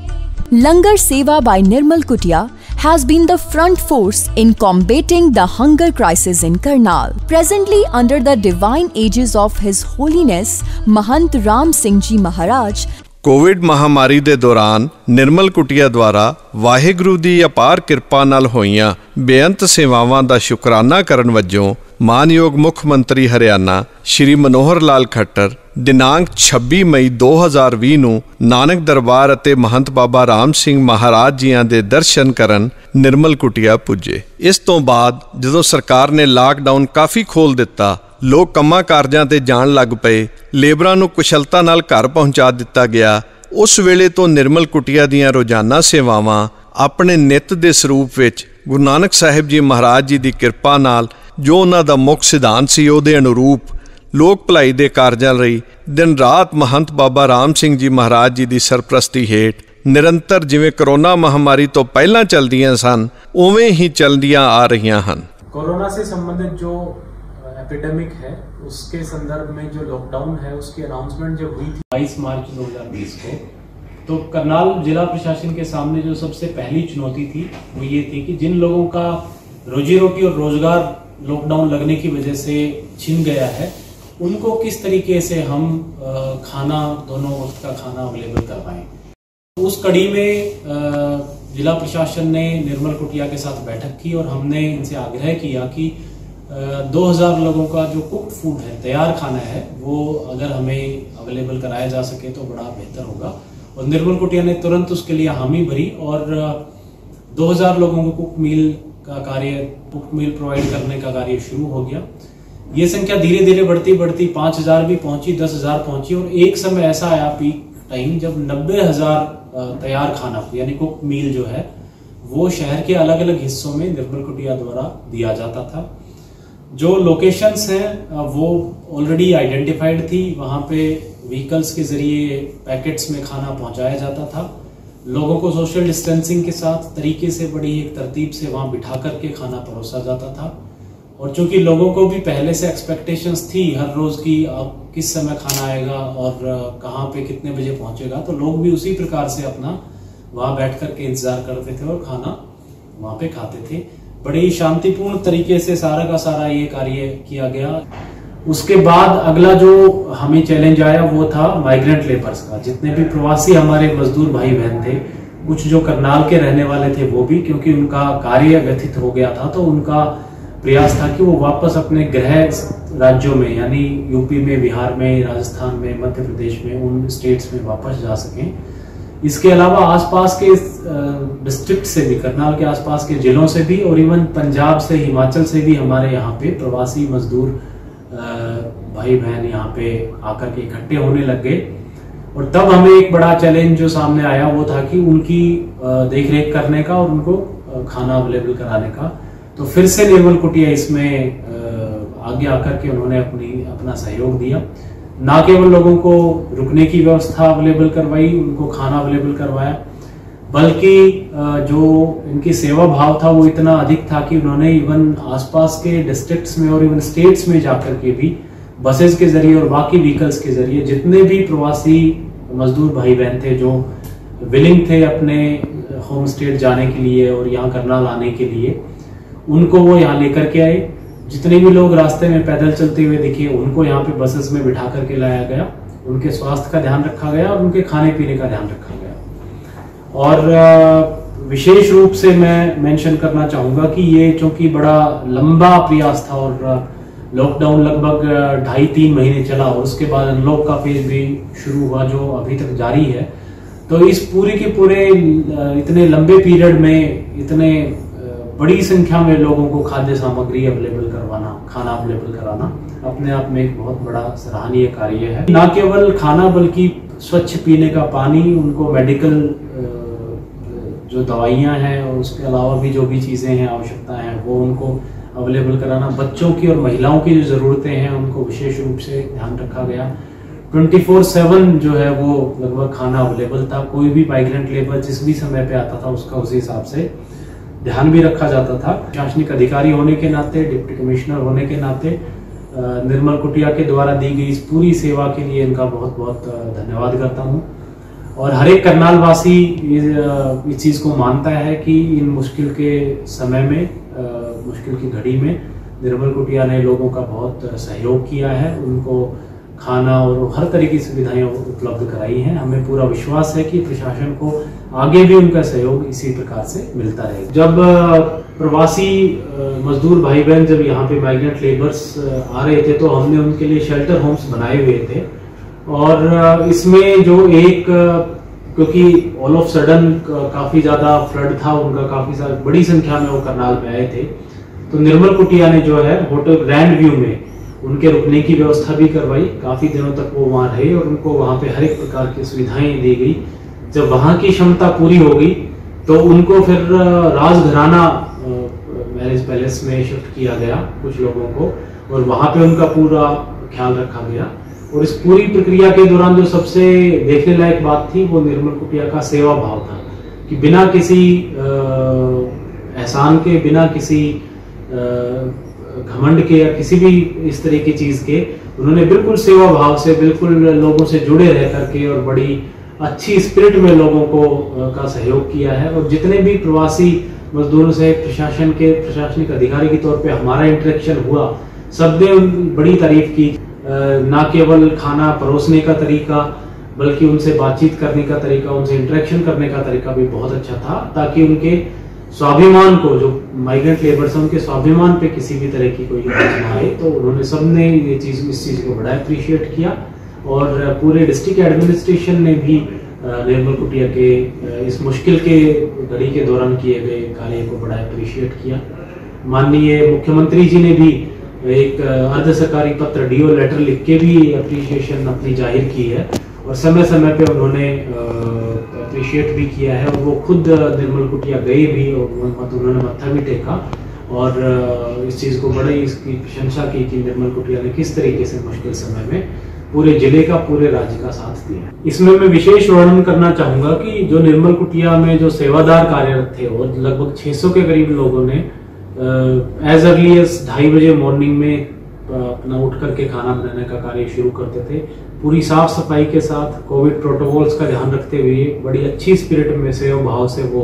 Langar Seva by Nirmal Kutia has been the front force in combating the hunger crisis in Karnal. Presently under the divine aegis of His Holiness Mahant Ram Singh Ji Maharaj, Covid ਮਹਾਮਾਰੀ ਦੇ ਦੌਰਾਨ ਨਿਰਮਲ ਕੁਟੀਆ ਦੁਆਰਾ ਵਾਹਿਗੁਰੂ ਦੀ ਅਪਾਰ ਕਿਰਪਾ ਨਾਲ ਹੋਈਆਂ ਬੇਅੰਤ ਸੇਵਾਵਾਂ ਦਾ ਸ਼ੁਕਰਾਨਾ ਕਰਨ ਵਜੋਂ ਮਾਨਯੋਗ ਮੁੱਖ ਮੰਤਰੀ ਹਰਿਆਣਾ ਸ਼੍ਰੀ ਮਨੋਹਰ ਲਾਲ ਖੱਟਰ ਦਿਨਾਂਕ 26 ਮਈ 2020 ਨੂੰ ਨਾਨਕ ਦਰਬਾਰ ਅਤੇ ਮਹੰਤ ਬਾਬਾ ਰਾਮ ਸਿੰਘ ਮਹਾਰਾਜ ਜੀਆਂ ਦੇ ਦਰਸ਼ਨ ਕਰਨ ਨਿਰਮਲ ਕੁਟੀਆ ਪੁੱਜੇ। ਇਸ ਤੋਂ ਬਾਅਦ ਜਦੋਂ ਸਰਕਾਰ ਨੇ ਲਾਕਡਾਊਨ ਕਾਫੀ ਖੋਲ੍ਹ ਦਿੱਤਾ, ਲੋਕ ਕੰਮਾਂ ਕਾਰਜਾਂ ਤੇ ਜਾਣ ਲੱਗ ਪਏ, ਲੇਬਰਾਂ ਨੂੰ ਕੁਸ਼ਲਤਾ ਨਾਲ ਘਰ ਪਹੁੰਚਾ ਦਿੱਤਾ ਗਿਆ, ਉਸ ਵੇਲੇ ਤੋਂ ਨਿਰਮਲ ਕੁਟੀਆ ਦੀਆਂ ਰੋਜ਼ਾਨਾ ਸੇਵਾਵਾਂ ਆਪਣੇ ਨਿੱਤ ਦੇ ਸਰੂਪ ਵਿੱਚ ਗੁਰੂ ਨਾਨਕ ਸਾਹਿਬ ਜੀ ਮਹਾਰਾਜ ਜੀ ਦੀ ਕਿਰਪਾ ਨਾਲ ਜੋ ਉਹਨਾਂ ਦਾ ਮੁੱਖ ਸਿਧਾਂਤ ਸੀ ਉਹਦੇ ਅਨੁਰੂਪ ਲੋਕ ਭਲਾਈ ਦੇ ਕਾਰਜਾਂ ਲਈ ਦਿਨ ਰਾਤ ਮਹੰਤ ਬਾਬਾ ਰਾਮ ਸਿੰਘ ਜੀ ਮਹਾਰਾਜ ਜੀ ਦੀ ਸਰਪ੍ਰਸਤੀ ਹੇਠ ਨਿਰੰਤਰ ਜਿਵੇਂ ਕਰੋਨਾ ਮਹਾਮਾਰੀ ਤੋਂ ਪਹਿਲਾਂ ਚੱਲਦੀਆਂ ਸਨ ਉਵੇਂ ਹੀ ਚੱਲਦੀਆਂ ਆ ਰਹੀਆਂ ਹਨ। कोरोना से संबंधित जो एपिडेमिक है उसके संदर्भ में जो लॉकडाउन है उसकी अनाउंसमेंट जब हुई थी 22 मार्च 2020 को, तो करनाल जिला प्रशासन के सामने जो सबसे पहली चुनौती थी वो ये थी कि जिन लोगों का रोजी रोटी और रोजगार लॉकडाउन लगने की वजह से छिन गया है उनको किस तरीके से हम खाना, दोनों वक्त का खाना अवेलेबल करवाएं। उस कड़ी में जिला प्रशासन ने निर्मल कुटिया के साथ बैठक की और हमने इनसे आग्रह किया कि 2000 लोगों का जो कुक्ड फूड है, तैयार खाना है, वो अगर हमें अवेलेबल कराया जा सके तो बड़ा बेहतर होगा। और निर्मल कुटिया ने तुरंत उसके लिए हामी भरी और 2000 लोगों को कुक मील का कार्य, कुक मील प्रोवाइड करने का कार्य शुरू हो गया। ये संख्या धीरे धीरे बढ़ती बढ़ती 5000 भी पहुंची, 10,000 पहुंची और एक समय ऐसा आया पीक टाइम जब 90,000 तैयार खाना यानी कुक मील जो है वो शहर के अलग अलग हिस्सों में निर्मल कुटिया द्वारा दिया जाता था। जो लोकेशंस हैं वो ऑलरेडी आइडेंटिफाइड थी, वहां पे व्हीकल्स के जरिए पैकेट्स में खाना पहुंचाया जाता था। लोगों को सोशल डिस्टेंसिंग के साथ तरीके से बड़ी एक तरतीब से वहां बिठा करके खाना परोसा जाता था। और चूंकि लोगों को भी पहले से एक्सपेक्टेशंस थी हर रोज की अब किस समय खाना आएगा और कहाँ पे कितने बजे पहुंचेगा, तो लोग भी उसी प्रकार से अपना वहां बैठ करके इंतजार करते थे और खाना वहां पे खाते थे। बड़े ही शांतिपूर्ण तरीके से सारा का सारा ये कार्य किया गया। उसके बाद अगला जो हमें चैलेंज आया वो था माइग्रेंट लेबर्स का। जितने भी प्रवासी हमारे मजदूर भाई बहन थे, कुछ जो करनाल के रहने वाले थे वो भी, क्योंकि उनका कार्य व्यथित हो गया था तो उनका प्रयास था कि वो वापस अपने गृह राज्यों में यानी यूपी में, बिहार में, राजस्थान में, मध्य प्रदेश में, उन स्टेट्स में वापस जा सकें। इसके अलावा आसपास के डिस्ट्रिक्ट से भी, करनाल के आसपास के जिलों से भी और इवन पंजाब से, हिमाचल से भी हमारे यहाँ पे प्रवासी मजदूर भाई बहन यहाँ पे आकर के इकट्ठे होने लग गए। और तब हमें एक बड़ा चैलेंज जो सामने आया वो था कि उनकी देखरेख करने का और उनको खाना अवेलेबल कराने का। तो फिर से निर्मल कुटिया इसमें आगे आकर के उन्होंने अपना सहयोग दिया। ना केवल लोगों को रुकने की व्यवस्था अवेलेबल करवाई, उनको खाना अवेलेबल करवाया, बल्कि जो इनकी सेवा भाव था वो इतना अधिक था कि उन्होंने इवन आसपास के डिस्ट्रिक्ट्स में और इवन स्टेट्स में जाकर के भी बसेस के जरिए और बाकी व्हीकल्स के जरिए जितने भी प्रवासी मजदूर भाई बहन थे जो विलिंग थे अपने होम स्टेट जाने के लिए और यहाँ करनाल आने के लिए, उनको वो यहाँ लेकर के आए। जितने भी लोग रास्ते में पैदल चलते हुए दिखे उनको यहाँ पे बसेस में बिठा करके लाया गया उनके स्वास्थ्य का ध्यान रखा गया और उनके खाने पीने का ध्यान रखा गया। और विशेष रूप से मैं मेंशन करना चाहूँगा कि ये चूंकि बड़ा लंबा प्रयास था और लॉकडाउन लगभग 2.5-3 महीने चला और उसके बाद अनलॉक का फेज भी शुरू हुआ जो अभी तक जारी है, तो इस पूरे के पूरे इतने लंबे पीरियड में इतने बड़ी संख्या में लोगों को खाद्य सामग्री अवेलेबल करवाना, खाना अवेलेबल कराना अपने आप में एक बहुत बड़ा सराहनीय कार्य है। न केवल खाना बल्कि स्वच्छ पीने का पानी, उनको मेडिकल जो दवाइयाँ हैं और उसके अलावा भी जो भी चीज़ें हैं, आवश्यकता हैं, वो उनको अवेलेबल कराना। बच्चों की और महिलाओं की जो ज़रूरतें हैं उनको विशेष रूप से ध्यान रखा गया। 24/7 जो है वो लगभग खाना अवेलेबल था। कोई भी माइग्रेंट लेबर जिस भी समय पे आता था उसका उसी हिसाब से ध्यान भी रखा जाता था। प्रशासनिक अधिकारी होने के नाते, डिप्टी कमिश्नर होने के नाते निर्मल कुटिया के द्वारा दी गई इस पूरी सेवा के लिए इनका बहुत बहुत धन्यवाद करता हूँ। और हर एक करनाल वासी इस चीज़ को मानता है कि इन मुश्किल के समय में, मुश्किल की घड़ी में निर्मल कुटिया ने लोगों का बहुत सहयोग किया है, उनको खाना और हर तरह की सुविधाएं उपलब्ध कराई हैं। हमें पूरा विश्वास है कि प्रशासन को आगे भी उनका सहयोग इसी प्रकार से मिलता रहेगा। जब प्रवासी मजदूर भाई बहन जब यहाँ पे माइग्रेंट लेबर्स आ रहे थे तो हमने उनके लिए शेल्टर होम्स बनाए हुए थे और इसमें जो एक, क्योंकि ऑल ऑफ सडन काफी ज्यादा फ्लड था, उनका काफी बड़ी संख्या में वो करनाल में आए थे, तो निर्मल कुटिया ने जो है होटल ग्रैंड व्यू में उनके रुकने की व्यवस्था भी करवाई। काफी दिनों तक वो वहां रहे और उनको वहां पे हर एक प्रकार की सुविधाएं दी गई। जब वहां की क्षमता पूरी हो गई तो उनको फिर राजघराना मैरिज पैलेस में शिफ्ट किया गया कुछ लोगों को, और वहां पे उनका पूरा ख्याल रखा गया। और इस पूरी प्रक्रिया के दौरान जो सबसे देखने लायक बात थी वो निर्मल कुटिया का सेवा भाव था कि बिना किसी एहसान के, बिना किसी घमंड के या किसी भी इस तरह की चीज के, उन्होंने बिल्कुल सेवा भाव से, बिल्कुल लोगों से जुड़े रह करके और बड़ी अच्छी स्पिरिट में लोगों को का सहयोग किया है। और जितने भी प्रवासी मजदूरों से प्रशासन के प्रशासनिक अधिकारी के तौर पे हमारा इंटरेक्शन हुआ, सबने बड़ी तारीफ की। ना केवल खाना परोसने का तरीका बल्कि उनसे बातचीत करने का तरीका, उनसे इंटरेक्शन करने का तरीका भी बहुत अच्छा था, ताकि उनके स्वाभिमान को, जो माइग्रेंट लेबर्स हैं उनके स्वाभिमान पे किसी भी तरह की कोई आँच ना आए। तो उन्होंने सबने ये चीज, इस चीज को बड़ा अप्रिशिएट किया और पूरे डिस्ट्रिक्ट एडमिनिस्ट्रेशन ने भी निर्मल कुटिया के इस मुश्किल के घड़ी के दौरान किए गए कार्य को बड़ा अप्रिशिएट किया। माननीय मुख्यमंत्री जी ने भी एक अर्ध सरकारी पत्र, डीओ लेटर लिख के भी अप्रिशिएशन अपनी जाहिर की है और समय समय पे उन्होंने अप्रिशिएट भी किया है। और वो खुद निर्मल कुटिया गए भी और उन्होंने मत्था भी टेका और इस चीज़ को बड़े इसकी प्रशंसा की कि निर्मल कुटिया ने किस तरीके से मुश्किल समय में पूरे जिले का, पूरे राज्य का साथ दिया। इसमें मैं विशेष वर्णन करना चाहूँगा कि जो निर्मल कुटिया में जो सेवादार कार्यरत थे और लगभग 600 के करीब लोगों ने एज अर्ली एज 2:30 बजे मॉर्निंग में अपना उठ करके खाना बनाने का कार्य शुरू करते थे। पूरी साफ सफाई के साथ, कोविड प्रोटोकॉल्स का ध्यान रखते हुए बड़ी अच्छी स्पिरिट में, सेवा भाव से वो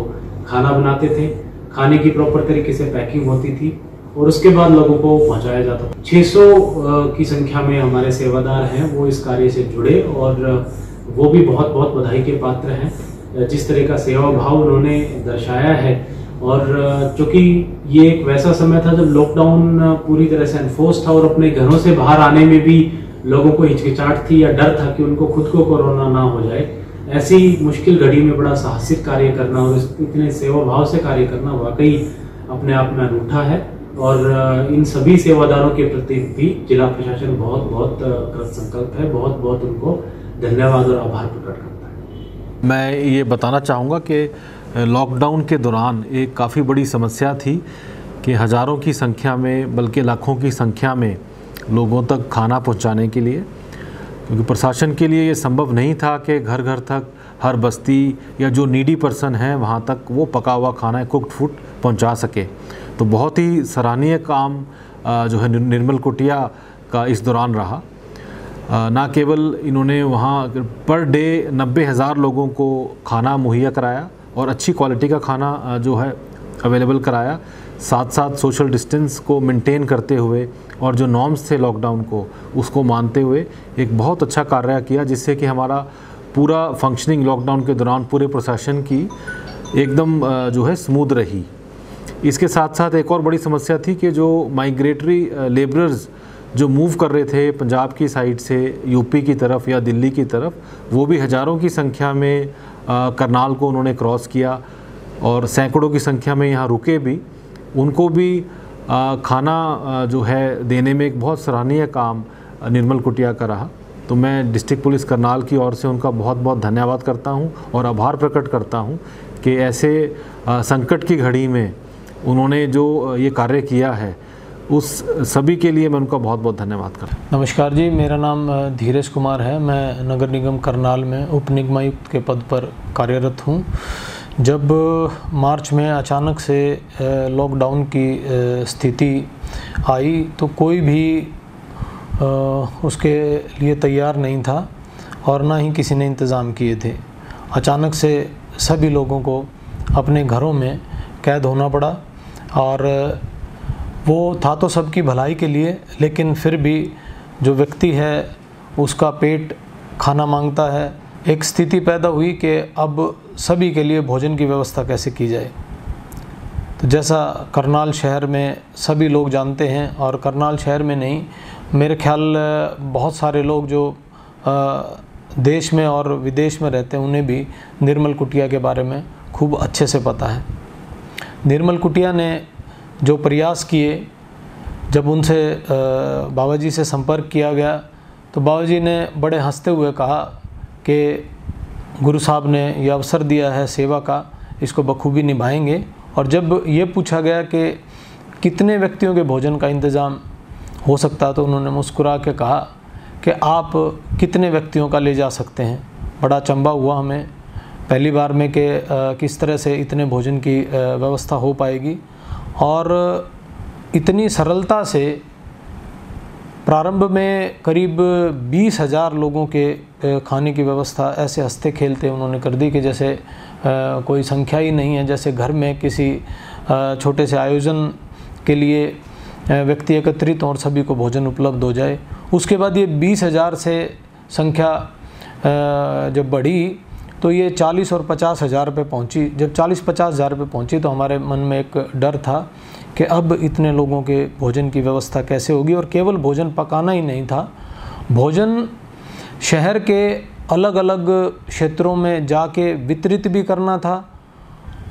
खाना बनाते थे। खाने की प्रॉपर तरीके से पैकिंग होती थी और उसके बाद लोगों को पहुंचाया जाता था। 600 की संख्या में हमारे सेवादार हैं, वो इस कार्य से जुड़े और वो भी बहुत बहुत बधाई के पात्र हैं। जिस तरह का सेवा भाव उन्होंने दर्शाया है, और चूंकि ये एक वैसा समय था जब लॉकडाउन पूरी तरह से एनफोर्स था और अपने घरों से बाहर आने में भी लोगों को हिचकिचाहट थी या डर था कि उनको खुद को कोरोना ना हो जाए, ऐसी मुश्किल घड़ी में बड़ा साहसिक कार्य करना और इतने सेवा भाव से कार्य करना वाकई अपने आप में अनूठा है। और इन सभी सेवादारों के प्रति भी जिला प्रशासन बहुत बहुत कृत संकल्प है, बहुत बहुत उनको धन्यवाद और आभार प्रकट करता है। मैं ये बताना चाहूँगा कि लॉकडाउन के दौरान एक काफ़ी बड़ी समस्या थी कि हज़ारों की संख्या में, बल्कि लाखों की संख्या में लोगों तक खाना पहुंचाने के लिए, क्योंकि प्रशासन के लिए ये संभव नहीं था कि घर घर तक, हर बस्ती या जो नीडी पर्सन है वहाँ तक वो पका हुआ खाना, कुक्ड फूड पहुंचा सके। तो बहुत ही सराहनीय काम जो है निर्मल कुटिया का इस दौरान रहा। ना केवल इन्होंने वहाँ पर डे 90,000 लोगों को खाना मुहैया कराया और अच्छी क्वालिटी का खाना जो है अवेलेबल कराया, साथ साथ सोशल डिस्टेंस को मेंटेन करते हुए और जो नॉर्म्स थे लॉकडाउन को उसको मानते हुए एक बहुत अच्छा कार्य किया, जिससे कि हमारा पूरा फंक्शनिंग लॉकडाउन के दौरान पूरे प्रशासन की एकदम जो है स्मूथ रही। इसके साथ साथ एक और बड़ी समस्या थी कि जो माइग्रेटरी लेबरर्स जो मूव कर रहे थे पंजाब की साइड से यूपी की तरफ या दिल्ली की तरफ, वो भी हज़ारों की संख्या में करनाल को उन्होंने क्रॉस किया और सैकड़ों की संख्या में यहाँ रुके भी। उनको भी खाना जो है देने में एक बहुत सराहनीय काम निर्मल कुटिया का रहा। तो मैं डिस्ट्रिक्ट पुलिस करनाल की ओर से उनका बहुत बहुत धन्यवाद करता हूं और आभार प्रकट करता हूं कि ऐसे संकट की घड़ी में उन्होंने जो ये कार्य किया है उस सभी के लिए मैं उनका बहुत बहुत धन्यवाद करता हूँ। नमस्कार जी, मेरा नाम धीरेश कुमार है। मैं नगर निगम करनाल में उप निगमायुक्त के पद पर कार्यरत हूँ। जब मार्च में अचानक से लॉकडाउन की स्थिति आई तो कोई भी उसके लिए तैयार नहीं था और ना ही किसी ने इंतज़ाम किए थे। अचानक से सभी लोगों को अपने घरों में कैद होना पड़ा और वो था तो सबकी भलाई के लिए, लेकिन फिर भी जो व्यक्ति है उसका पेट खाना मांगता है। एक स्थिति पैदा हुई कि अब सभी के लिए भोजन की व्यवस्था कैसे की जाए। तो जैसा करनाल शहर में सभी लोग जानते हैं, और करनाल शहर में नहीं, मेरे ख्याल बहुत सारे लोग जो देश में और विदेश में रहते हैं उन्हें भी निर्मल कुटिया के बारे में खूब अच्छे से पता है। निर्मल कुटिया ने जो प्रयास किए, जब उनसे बाबा जी से संपर्क किया गया तो बाबा जी ने बड़े हंसते हुए कहा कि गुरु साहब ने ये अवसर दिया है सेवा का, इसको बखूबी निभाएंगे। और जब ये पूछा गया कि कितने व्यक्तियों के भोजन का इंतज़ाम हो सकता, तो उन्होंने मुस्कुरा के कहा कि आप कितने व्यक्तियों का ले जा सकते हैं। बड़ा अचंभा हुआ हमें पहली बार में कि किस तरह से इतने भोजन की व्यवस्था हो पाएगी, और इतनी सरलता से प्रारंभ में करीब 20,000 लोगों के खाने की व्यवस्था ऐसे हंसते खेलते उन्होंने कर दी कि जैसे कोई संख्या ही नहीं है। जैसे घर में किसी छोटे से आयोजन के लिए व्यक्ति एकत्रित और सभी को भोजन उपलब्ध हो जाए। उसके बाद ये 20,000 से संख्या जब बढ़ी तो ये 40 और 50,000 पे पहुँची। जब 40-50,000 पे पहुँची तो हमारे मन में एक डर था कि अब इतने लोगों के भोजन की व्यवस्था कैसे होगी। और केवल भोजन पकाना ही नहीं था, भोजन शहर के अलग अलग क्षेत्रों में जाके वितरित भी करना था,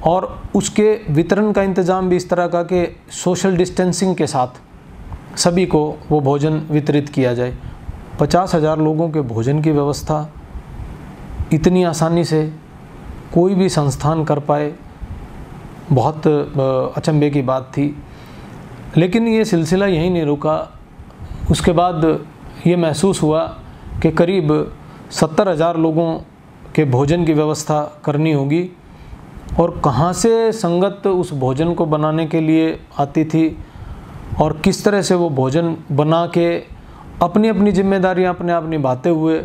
और उसके वितरण का इंतज़ाम भी इस तरह का कि सोशल डिस्टेंसिंग के साथ सभी को वो भोजन वितरित किया जाए। 50,000 लोगों के भोजन की व्यवस्था इतनी आसानी से कोई भी संस्थान कर पाए, बहुत अचंभे की बात थी। लेकिन ये सिलसिला यहीं नहीं रुका। उसके बाद ये महसूस हुआ कि करीब 70,000 लोगों के भोजन की व्यवस्था करनी होगी, और कहाँ से संगत उस भोजन को बनाने के लिए आती थी और किस तरह से वो भोजन बना के अपनी अपनी जिम्मेदारियाँ अपने आप निभाते हुए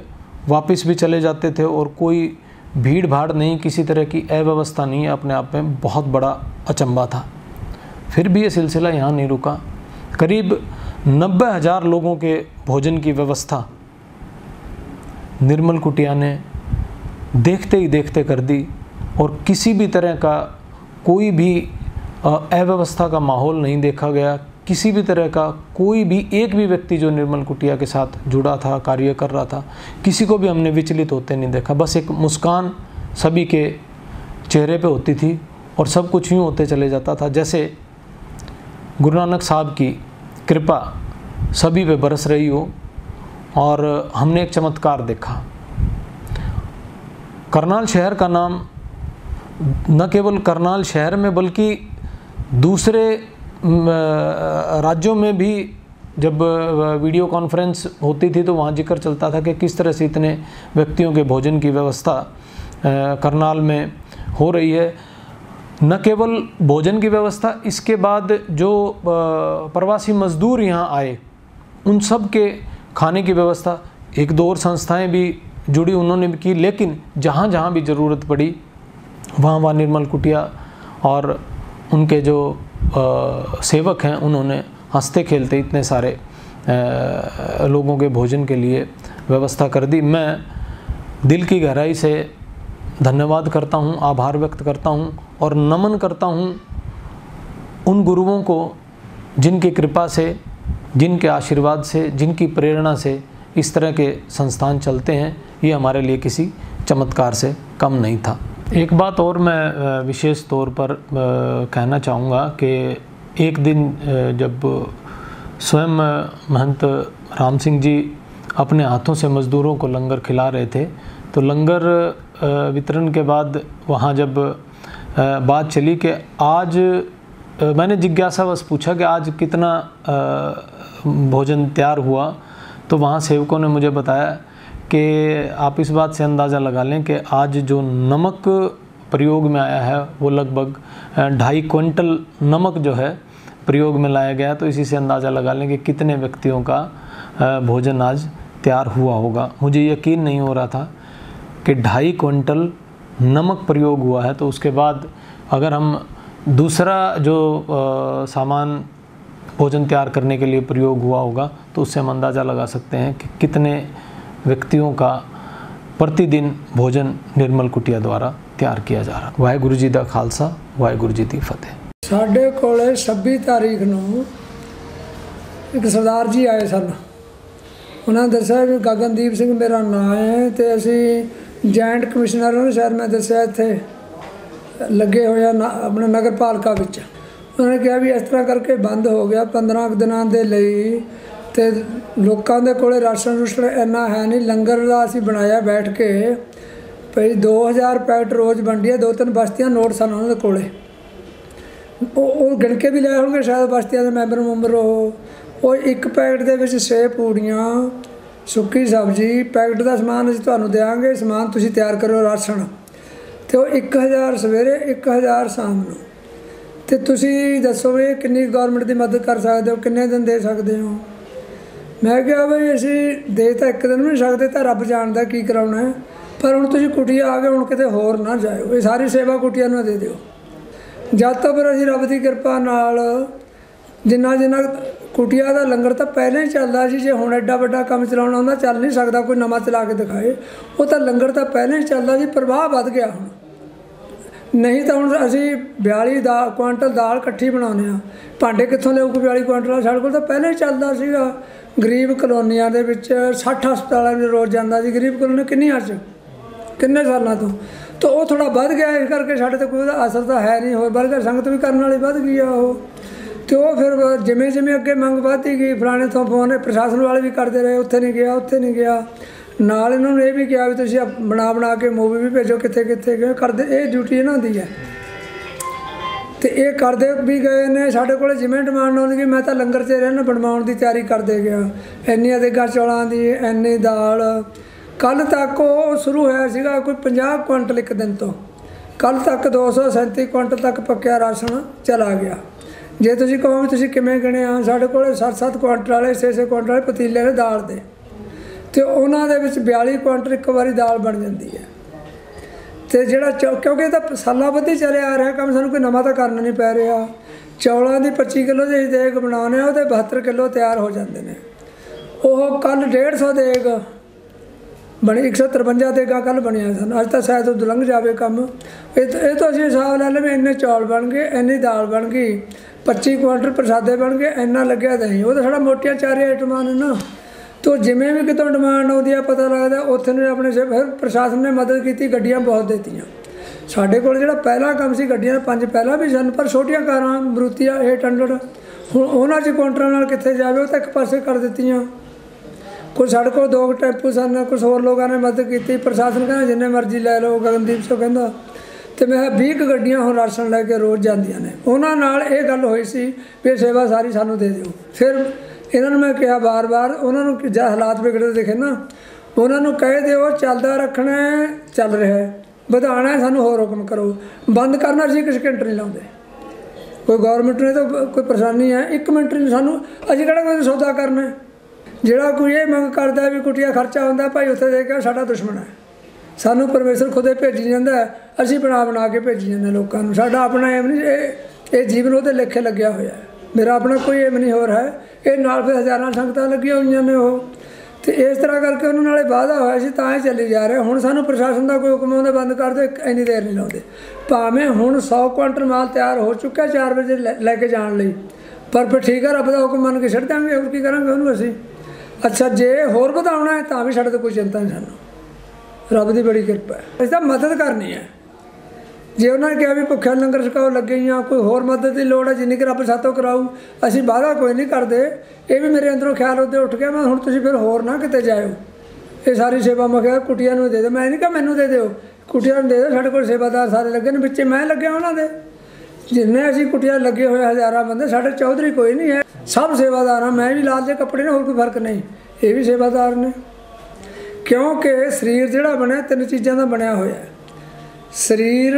वापस भी चले जाते थे, और कोई भीड़ भाड़ नहीं, किसी तरह की अव्यवस्था नहीं है, अपने आप में बहुत बड़ा अचंभा था। फिर भी ये सिलसिला यहाँ नहीं रुका। करीब 90,000 लोगों के भोजन की व्यवस्था निर्मल कुटिया ने देखते ही देखते कर दी, और किसी भी तरह का कोई भी अव्यवस्था का माहौल नहीं देखा गया। किसी भी तरह का कोई भी एक भी व्यक्ति जो निर्मल कुटिया के साथ जुड़ा था, कार्य कर रहा था, किसी को भी हमने विचलित होते नहीं देखा। बस एक मुस्कान सभी के चेहरे पे होती थी और सब कुछ यूँ होते चले जाता था जैसे गुरु नानक साहब की कृपा सभी पे बरस रही हो। और हमने एक चमत्कार देखा। करनाल शहर का नाम न केवल करनाल शहर में बल्कि दूसरे राज्यों में भी जब वीडियो कॉन्फ्रेंस होती थी तो वहाँ जिक्र चलता था कि किस तरह से इतने व्यक्तियों के भोजन की व्यवस्था करनाल में हो रही है। न केवल भोजन की व्यवस्था, इसके बाद जो प्रवासी मजदूर यहाँ आए उन सब के खाने की व्यवस्था, एक दो और संस्थाएं भी जुड़ी उन्होंने भी की, लेकिन जहाँ जहाँ भी ज़रूरत पड़ी वहाँ निर्मल कुटिया और उनके जो सेवक हैं उन्होंने हंसते खेलते इतने सारे लोगों के भोजन के लिए व्यवस्था कर दी। मैं दिल की गहराई से धन्यवाद करता हूँ, आभार व्यक्त करता हूँ और नमन करता हूँ उन गुरुओं को जिनकी कृपा से, जिनके आशीर्वाद से, जिनकी प्रेरणा से इस तरह के संस्थान चलते हैं। ये हमारे लिए किसी चमत्कार से कम नहीं था। एक बात और मैं विशेष तौर पर कहना चाहूँगा कि एक दिन जब स्वयं महंत राम सिंह जी अपने हाथों से मज़दूरों को लंगर खिला रहे थे, तो लंगर वितरण के बाद वहाँ जब बात चली कि आज मैंने जिज्ञासावश पूछा कि आज कितना भोजन तैयार हुआ, तो वहाँ सेवकों ने मुझे बताया कि आप इस बात से अंदाज़ा लगा लें कि आज जो नमक प्रयोग में आया है वो लगभग 2.5 क्विंटल नमक जो है प्रयोग में लाया गया। तो इसी से अंदाज़ा लगा लें कि कितने व्यक्तियों का भोजन आज तैयार हुआ होगा। मुझे यकीन नहीं हो रहा था कि 2.5 क्विंटल नमक प्रयोग हुआ है। तो उसके बाद अगर हम दूसरा जो सामान भोजन तैयार करने के लिए प्रयोग हुआ होगा तो उससे हम अंदाज़ा लगा सकते हैं कि कितने व्यक्तियों का प्रतिदिन भोजन निर्मल कुटिया द्वारा ਤਿਆਰ किया जा रहा। ਵਾਹਿਗੁਰੂ ਜੀ ਦਾ ਖਾਲਸਾ, ਵਾਹਿਗੁਰੂ ਜੀ ਦੀ ਫਤਿਹ। ਸਾਡੇ ਕੋਲੇ 26 ਤਾਰੀਖ ਨੂੰ ਇੱਕ ਸਰਦਾਰ ਜੀ ਆਏ ਸਨ। ਉਹਨਾਂ ਦੱਸਿਆ ਵੀ ਗਗਨਦੀਪ ਸਿੰਘ ਮੇਰਾ ਨਾਂ ਹੈ ਤੇ ਅਸੀਂ ਜੁਆਇੰਟ ਕਮਿਸ਼ਨਰ ਨੂੰ ਸ਼ਹਿਰ ਮੈਂ ਦੱਸਿਆ ਇੱਥੇ ਲੱਗੇ ਹੋਇਆ ਆਪਣੇ ਨਗਰਪਾਲਿਕਾ ਵਿੱਚ। ਉਹਨਾਂ ਨੇ ਕਿਹਾ ਵੀ ਇਸ ਤਰ੍ਹਾਂ ਕਰਕੇ ਬੰਦ ਹੋ ਗਿਆ 15 ਦਿਨਾਂ ਦੇ ਲਈ ਤੇ ਲੋਕਾਂ ਦੇ ਕੋਲੇ ਰਾਸ਼ਨ ਰੂਸ਼ਨ ਇੰਨਾ ਹੈ ਨਹੀਂ। ਲੰਗਰ ਦਾ ਅਸੀਂ ਬਣਾਇਆ ਬੈਠ ਕੇ ਭਈ 2000 ਪੈਕਟ ਰੋਜ਼ ਵੰਡੀ ਹੈ। 2-3 ਬਸਤੀਆਂ ਨੋਟ ਸਨ ਉਹਨਾਂ ਦੇ ਕੋਲੇ, ਉਹ ਗਿਣ ਕੇ ਵੀ ਲੈ ਹੋਣਗੇ ਸ਼ਾਇਦ ਬਸਤੀਆਂ ਦੇ ਮੈਂਬਰ ਉਹ ਇੱਕ ਪੈਕਟ ਦੇ ਵਿੱਚ 6 ਪੂੜੀਆਂ, ਸੁੱਕੀ ਸਬਜ਼ੀ, ਪੈਕਟ ਦਾ ਸਮਾਨ ਅਸੀਂ ਤੁਹਾਨੂੰ ਦਿਆਂਗੇ, ਸਮਾਨ ਤੁਸੀਂ ਤਿਆਰ ਕਰੋ ਰਾਸ਼ਨ, ਤੇ ਉਹ 1000 ਸਵੇਰੇ 1000 ਸ਼ਾਮ ਨੂੰ। ਤੇ ਤੁਸੀਂ ਦੱਸੋ ਵੀ ਕਿੰਨੀ ਗਵਰਨਮੈਂਟ ਦੀ ਮਦਦ ਕਰ ਸਕਦੇ ਹੋ, ਕਿੰਨੇ ਦਿਨ ਦੇ ਸਕਦੇ ਹੋ। ਮੈਂ ਕਿਹਾ ਬਈ ਅਸੀਂ ਦੇ ਤਾਂ ਇੱਕ ਦਿਨ ਵੀ ਨਹੀਂ ਸਕਦੇ, ਤਾਂ ਰੱਬ ਜਾਣਦਾ ਕੀ ਕਰਾਉਣਾ ਹੈ, ਪਰ ਹੁਣ ਤੁਸੀਂ ਕੁਟੀਆ ਆ ਗਏ, ਹੁਣ ਕਿਤੇ ਹੋਰ ਨਾ ਜਾਇਓ, ਇਹ ਸਾਰੀ ਸੇਵਾ ਕੁਟੀਆ ਨੂੰ ਦੇ ਦਿਓ। ਜਦ ਤੋਂ ਫਿਰ ਅਸੀਂ ਰੱਬ ਦੀ ਕਿਰਪਾ ਨਾਲ ਜਿੰਨਾ ਕੁਟੀਆ ਦਾ ਲੰਗਰ ਤਾਂ ਪਹਿਲਾਂ ਹੀ ਚੱਲਦਾ ਸੀ। ਜੇ ਹੁਣ ਐਡਾ ਵੱਡਾ ਕੰਮ ਚਲਾਉਣਾ ਹੁੰਦਾ ਚੱਲ ਨਹੀਂ ਸਕਦਾ, ਕੋਈ ਨਵਾਂ ਚਲਾ ਕੇ ਦਿਖਾਏ। ਉਹ ਤਾਂ ਲੰਗਰ ਤਾਂ ਪਹਿਲਾਂ ਹੀ ਚੱਲਦਾ ਸੀ, ਪ੍ਰਵਾਹ ਵੱਧ ਗਿਆ ਹੁਣ। ਨਹੀਂ ਤਾਂ ਹੁਣ ਅਸੀਂ 42 ਕੁਆਂਟਲ ਦਾਲ ਇਕੱਠੀ ਬਣਾਉਂਦੇ ਹਾਂ, ਭਾਂਡੇ ਕਿੱਥੋਂ ਲਿਆਊ 42 ਕੁਆਂਟਲ। ਸਾਡੇ ਕੋਲ ਤਾਂ ਪਹਿਲਾਂ ਹੀ ਚੱਲਦਾ ਸੀਗਾ। ਗਰੀਬ ਕਲੋਨੀਆਂ ਦੇ ਵਿੱਚ 60 ਹਸਪਤਾਲਾਂ ਵਿੱਚ ਰੋਜ਼ ਜਾਂਦਾ ਸੀ। ਗਰੀਬ ਕਲੋਨੀ ਕਿੰਨੇ ਸਾਲਾਂ ਤੋਂ, ਤਾਂ ਉਹ ਥੋੜ੍ਹਾ ਵੱਧ ਗਿਆ। ਇਸ ਕਰਕੇ ਸਾਡੇ 'ਤੇ ਕੋਈ ਉਹਦਾ ਅਸਰ ਤਾਂ ਹੈ ਨਹੀਂ, ਹੋਰ ਵੱਧ ਗਿਆ, ਸੰਗਤ ਵੀ ਕਰਨ ਵਾਲੀ ਵੱਧ ਗਈ ਆ ਉਹ। ਅਤੇ ਉਹ ਫਿਰ ਜਿਵੇਂ ਅੱਗੇ ਮੰਗ ਵੱਧਦੀ ਗਈ, ਫਲਾਣੇ ਤੋਂ ਫੋਨ ਪ੍ਰਸ਼ਾਸਨ ਵਾਲੇ ਵੀ ਕਰਦੇ ਰਹੇ, ਉੱਥੇ ਨਹੀਂ ਗਿਆ। ਨਾਲ ਇਹਨਾਂ ਨੂੰ ਇਹ ਵੀ ਕਿਹਾ ਵੀ ਤੁਸੀਂ ਬਣਾ ਕੇ ਮੂਵੀ ਵੀ ਭੇਜੋ, ਕਿੱਥੇ ਗਏ ਕਰਦੇ। ਇਹ ਡਿਊਟੀ ਇਹਨਾਂ ਦੀ ਹੈ ਅਤੇ ਇਹ ਕਰਦੇ ਵੀ ਗਏ ਨੇ। ਸਾਡੇ ਕੋਲ ਜਿਵੇਂ ਡਿਮਾਂਡ ਆਉਂਦੀ ਗਈ, ਮੈਂ ਤਾਂ ਲੰਗਰ 'ਚ ਰਹਿਣਾ, ਬਣਵਾਉਣ ਦੀ ਤਿਆਰੀ ਕਰਦੇ ਗਿਆ। ਇੰਨੀਆਂ ਦੇਗਾਂ ਚੌਲਾਂ ਦੀ, ਇੰਨੀ ਦਾਲ। ਕੱਲ੍ਹ ਤੱਕ ਉਹ ਸ਼ੁਰੂ ਹੋਇਆ ਸੀਗਾ ਕੋਈ 50 ਕੁਆਂਟਲ ਇੱਕ ਦਿਨ ਤੋਂ, ਕੱਲ੍ਹ ਤੱਕ 237 ਕੁਆਂਟਲ ਤੱਕ ਪੱਕਿਆ ਰਾਸ਼ਨ ਚਲਾ ਗਿਆ। ਜੇ ਤੁਸੀਂ ਕਹੋ ਵੀ ਤੁਸੀਂ ਕਿਵੇਂ ਗਿਣਿਆ, ਸਾਡੇ ਕੋਲ 7-7 ਕੁਆਂਟਲ ਵਾਲੇ 6-6 ਕੁਆਂਟਲ ਵਾਲੇ ਪਤੀਲੇ ਨੇ ਦਾਲ ਦੇ, ਅਤੇ ਉਹਨਾਂ ਦੇ ਵਿੱਚ 42 ਕੁਆਂਟਲ ਇੱਕ ਵਾਰੀ ਦਾਲ ਬਣ ਜਾਂਦੀ ਹੈ। ਅਤੇ ਜਿਹੜਾ ਕਿਉਂਕਿ ਇਹ ਤਾਂ ਸਾਲਾਂ ਬੱਧੀ ਚੱਲਿਆ ਆ ਰਿਹਾ ਕੰਮ, ਸਾਨੂੰ ਕੋਈ ਨਵਾਂ ਤਾਂ ਕਰਨਾ ਨਹੀਂ ਪੈ ਰਿਹਾ। ਚੌਲਾਂ ਦੀ 25 ਕਿਲੋ ਦੀ ਦੇਗ ਬਣਾਉਂਦੇ ਹਾਂ, ਉਹਦੇ 72 ਕਿਲੋ ਤਿਆਰ ਹੋ ਜਾਂਦੇ ਨੇ। ਉਹ ਕੱਲ੍ਹ 150 ਦੇਗ ਬਣੀ, 153 ਦੇਗਾਂ ਕੱਲ੍ਹ ਬਣੀਆਂ ਸਨ। ਅੱਜ ਤਾਂ ਸ਼ਾਇਦ ਉਹ ਲੰਘ ਜਾਵੇ ਕੰਮ। ਇਹ ਤੋਂ ਅਸੀਂ ਹਿਸਾਬ ਲੈ ਲਵੇਂ, ਇੰਨੇ ਚੌਲ ਬਣ ਗਏ, ਇੰਨੀ ਦਾਲ ਬਣ ਗਈ, 25 ਕੁਆਂਟਲ ਪ੍ਰਸਾਦੇ ਬਣ ਗਏ, ਇੰਨਾ ਲੱਗਿਆ ਦਹੀਂ। ਉਹ ਤਾਂ ਸਾਡਾ ਮੋਟੀਆਂ 4 ਆਈਟਮਾਂ ਨੇ ਨਾ। ਤੋ ਜਿਵੇਂ ਵੀ ਕਿਤੋਂ ਡਿਮਾਂਡ ਆਉਂਦੀ ਆ, ਪਤਾ ਲੱਗਦਾ ਉੱਥੇ ਨੂੰ ਆਪਣੇ ਫਿਰ ਪ੍ਰਸ਼ਾਸਨ ਨੇ ਮਦਦ ਕੀਤੀ, ਗੱਡੀਆਂ ਬਹੁਤ ਦਿੱਤੀਆਂ। ਸਾਡੇ ਕੋਲ ਜਿਹੜਾ ਪਹਿਲਾ ਕੰਮ ਸੀ, ਗੱਡੀਆਂ 5 ਪਹਿਲਾਂ ਵੀ ਸਨ, ਪਰ ਛੋਟੀਆਂ ਕਾਰਾਂ ਮਰੂਤੀਆਂ 800 ਹੁਣ ਉਹਨਾਂ 'ਚ ਕੁਆਂਟਲਾਂ ਨਾਲ ਕਿੱਥੇ ਜਾਵੇ, ਉਹ ਤਾਂ ਇੱਕ ਪਾਸੇ ਕਰ ਦਿੱਤੀਆਂ। ਕੋਈ ਸਾਡੇ ਕੋਲ 2 ਟੈਂਪੂ ਸਨ, ਕੁਛ ਹੋਰ ਲੋਕਾਂ ਨੇ ਮਦਦ ਕੀਤੀ। ਪ੍ਰਸ਼ਾਸਨ ਕਹਿੰਦਾ ਜਿੰਨੇ ਮਰਜ਼ੀ ਲੈ ਲਓ, ਗਗਨਦੀਪ ਸਿੰਘ ਕਹਿੰਦਾ। ਅਤੇ ਮੈਂ 20 ਗੱਡੀਆਂ ਹੁਣ ਰਾਸ਼ਨ ਲੈ ਕੇ ਰੋਜ਼ ਜਾਂਦੀਆਂ ਨੇ। ਉਹਨਾਂ ਨਾਲ ਇਹ ਗੱਲ ਹੋਈ ਸੀ ਵੀ ਇਹ ਸੇਵਾ ਸਾਰੀ ਸਾਨੂੰ ਦੇ ਦਿਓ। ਫਿਰ ਇਹਨਾਂ ਨੂੰ ਮੈਂ ਕਿਹਾ ਵਾਰ-ਵਾਰ, ਉਹਨਾਂ ਨੂੰ ਜਦ ਹਾਲਾਤ ਵਿਗੜਦੇ ਦਿਖੇ ਨਾ, ਉਹਨਾਂ ਨੂੰ ਕਹਿ ਦਿਓ ਚੱਲਦਾ ਰੱਖਣਾ, ਚੱਲ ਰਿਹਾ, ਵਧਾਉਣਾ ਸਾਨੂੰ ਹੋਰ ਹੁਕਮ ਕਰੋ, ਬੰਦ ਕਰਨਾ ਅਸੀਂ 1 ਸਕਿੰਟ ਨਹੀਂ ਲਾਉਂਦੇ। ਕੋਈ ਗੌਰਮੈਂਟ ਨੇ ਤਾਂ ਕੋਈ ਪਰੇਸ਼ਾਨੀ ਹੈ, 1 ਮਿੰਟ ਨਹੀਂ ਸਾਨੂੰ, ਅਸੀਂ ਕਿਹੜਾ ਕੋਈ ਸੌਦਾ ਕਰਨਾ। ਜਿਹੜਾ ਕੋਈ ਇਹ ਮੰਗ ਕਰਦਾ ਵੀ ਕੁਟੀਆ ਖਰਚਾ ਹੁੰਦਾ, ਭਾਈ ਉੱਥੇ ਦੇ ਕੇ ਸਾਡਾ ਦੁਸ਼ਮਣ ਹੈ। ਸਾਨੂੰ ਪਰਮੇਸ਼ਰ ਖੁਦੇ ਭੇਜੀ ਜਾਂਦਾ, ਅਸੀਂ ਬਣਾ ਕੇ ਭੇਜੀ ਜਾਂਦੇ ਲੋਕਾਂ ਨੂੰ। ਸਾਡਾ ਆਪਣਾ ਐਮ ਨਹੀਂ, ਇਹ ये जीवन वो लेखे लग्या होया है। मेरा अपना कोई एम नहीं हो रहा है। ये नाल फिर हज़ारां संगतां लगियां होईयां ने वो, तो इस तरह करके उन्होंने नाले वादा होया सी तां ही चली जा रहे। हुण सानूं प्रशासन का कोई हुक्म आउंदा बंद कर दो, इन्नी देर नहीं लाउंदे। भावें हुण 100 क्विंटल माल तैयार हो चुका 4 बजे लैके जाण लई, पर फिर ठीक है रब का हुक्म मन के छड्ड देंगे, होर की करांगे उहनूं असीं। अच्छा जे होर वधाउणा है तां भी साडे ते कोई चिंता नहीं, सानूं रब की बड़ी किरपा है। असीं तां मदद करनी है। जे उन्होंने कहा भी भुखे लंगर छकाओ लगे ही कोई होर मदद की लोड़ है जिन्नी कि रब सातों कराऊ, असीं वादा कोई नहीं करते। ये भी मेरे अंदरों ख्याल उदे उठ गया, मैं हुण तुसीं फिर होर ना किते जाओ, ये सारी सेवा मैं कहा कुटिया नूं दे दो। मैं नहीं कहा मैनू दे दो, कुटिया नूं दे दो, साडे कोल सेवादार सारे लगे ने, बिच्चे मैं लग्या उन्हां दे। जिन्ने असीं कुटिया लगे हुए हज़ारां बंदे, साडे चौधरी कोई नहीं है, सब सेवादार हैं। मैं भी लाल जे कपड़े ने, होर कोई फर्क नहीं, ये भी सेवादार ने। क्योंकि शरीर जिहड़ा बनया 3 चीज़ों का बनया होया है, शरीर,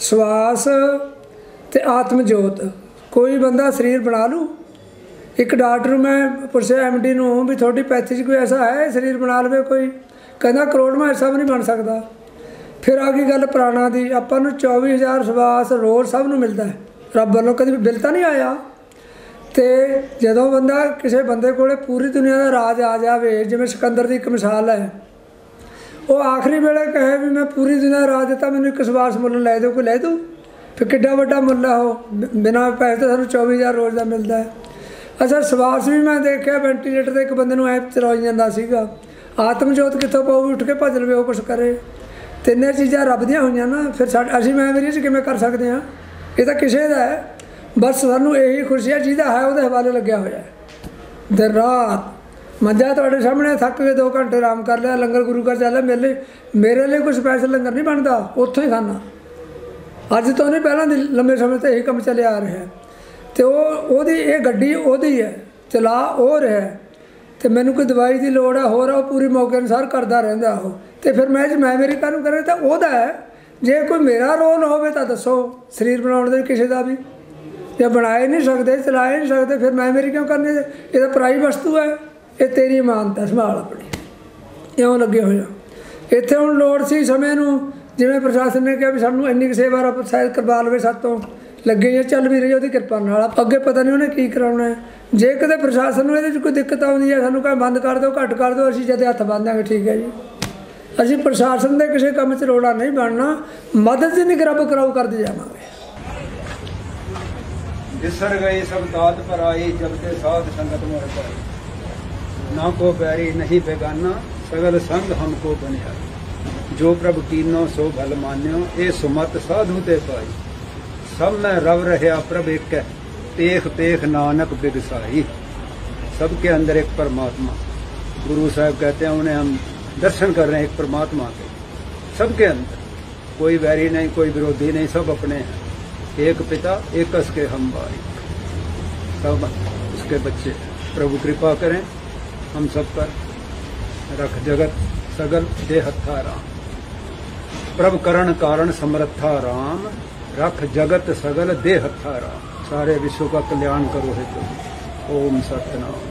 श्वास ते आत्म जोत। कोई बंदा शरीर बना लू, एक डॉक्टर मैं पुछया MD नूं भी थोड़ी पैथी च कोई ऐसा है शरीर बना लवे कोई, कहना करोड़ में ऐसा भी नहीं बन सकता। फिर आ गई गल प्राणा की, आपां नूं 24,000 श्वास रोज़ सब नूं मिलता है, रब वालों कभी बिल तो नहीं आया। तो जदों बंदा किसी बंदे कोले पूरी दुनिया का राज आ जाए, जिवें सिकंदर की एक मिसाल है, वो आखिरी वेले कहे भी मैं पूरी दुनिया राज दिता, मैनूं एक श्वास मुल लै दो, कोई लै दू? फिर किड्डा वड्डा मुल है वो, बिना पैसे तो सानूं 24,000 रोज़ का मिलता है। अच्छा श्वास भी मैं देखा वेंटीलेटर से एक बंदे नूं ऐ चलाई जांदा सीगा, आत्म जोत कित्थों पाऊ, उठ के भज लवे वो कुछ करे। 3 चीज़ां रब दियां होईयां ना, फिर असीं मैं मेरी च किवें कर सकते हैं? ये तो किसी का है, बस सानूं यही खुशी है जिहदा है उहदे हवाले लग्या होया है। दिन रात मंजा तुहाडे सामने थक के 2 घंटे आराम कर लिया, लंगर गुरु घर चल मेरे लिए कोई स्पैशल लंगर नहीं बनता, उत्थों ही खाना। अज तो नहीं, पहलां लंबे समय तो यही काम चलिया आ रहा है। तो वो ये गड्डी ओहदी है, चला वो रहा है, तो मैनूं कोई दवाई की लोड़ है होर वो पूरी मौके अनुसार करता रहिंदा वो, तो फिर मैं मेरी कानून करें तो वह है। जे कोई मेरा रोल हो तो दसो, शरीर बनाने दे किसी का भी, जे बना ही नहीं सकते, चला ही नहीं सकते, फिर मैं मेरी क्यों करनी? ये तो पराई वस्तु है, ये तेरी इमानत है, संभाल अपनी। इउं लगे होए इत्थे हुण लोड़ सी समय नूं, जिवें प्रशासन ने कहा भी सानूं इन्नी सेवा रब शायद करवा लवे सातों, लगे ही चल भी रही उसकी कृपा नाल। अगे पता नहीं उन्हें की कराउणा है। जे कदे प्रशासन नूं इहदे च कोई दिक्कत आउंदी है, सानूं कहे बंद कर दो, घट कर दो, असीं जदे हत्थ बन देंगे, ठीक है जी। असीं प्रशासन दे किसी काम च रोड़ा नहीं बनना, मदद जिन्नी रब कराऊ करदे जावांगे। बिसर गए सब दात पर आई, जब ते साध संगत मोर पाई, ना को बैरी नहीं बेगाना, सगल संग हमको बनिया, जो प्रभु कीनो सो भल मान्यो, ए सुमत साधु ते पाई, सब में रव रहा प्रभु एक, पेख पेख नानक बिगसाई। सबके अंदर एक परमात्मा, गुरु साहब कहते हैं उन्हें हम दर्शन कर रहे हैं एक परमात्मा के, सबके अंदर कोई वैरी नहीं, कोई विरोधी नहीं, सब अपने हैं। एक पिता एक के हम भाई, सब उसके बच्चे। प्रभु कृपा करें हम सब पर, रख जगत सगल दे हत्था राम, प्रभु करण कारण समर्था राम, रख जगत सगल दे हत्था राम। सारे विश्व का कल्याण करो है तुम। ओम सतनाम।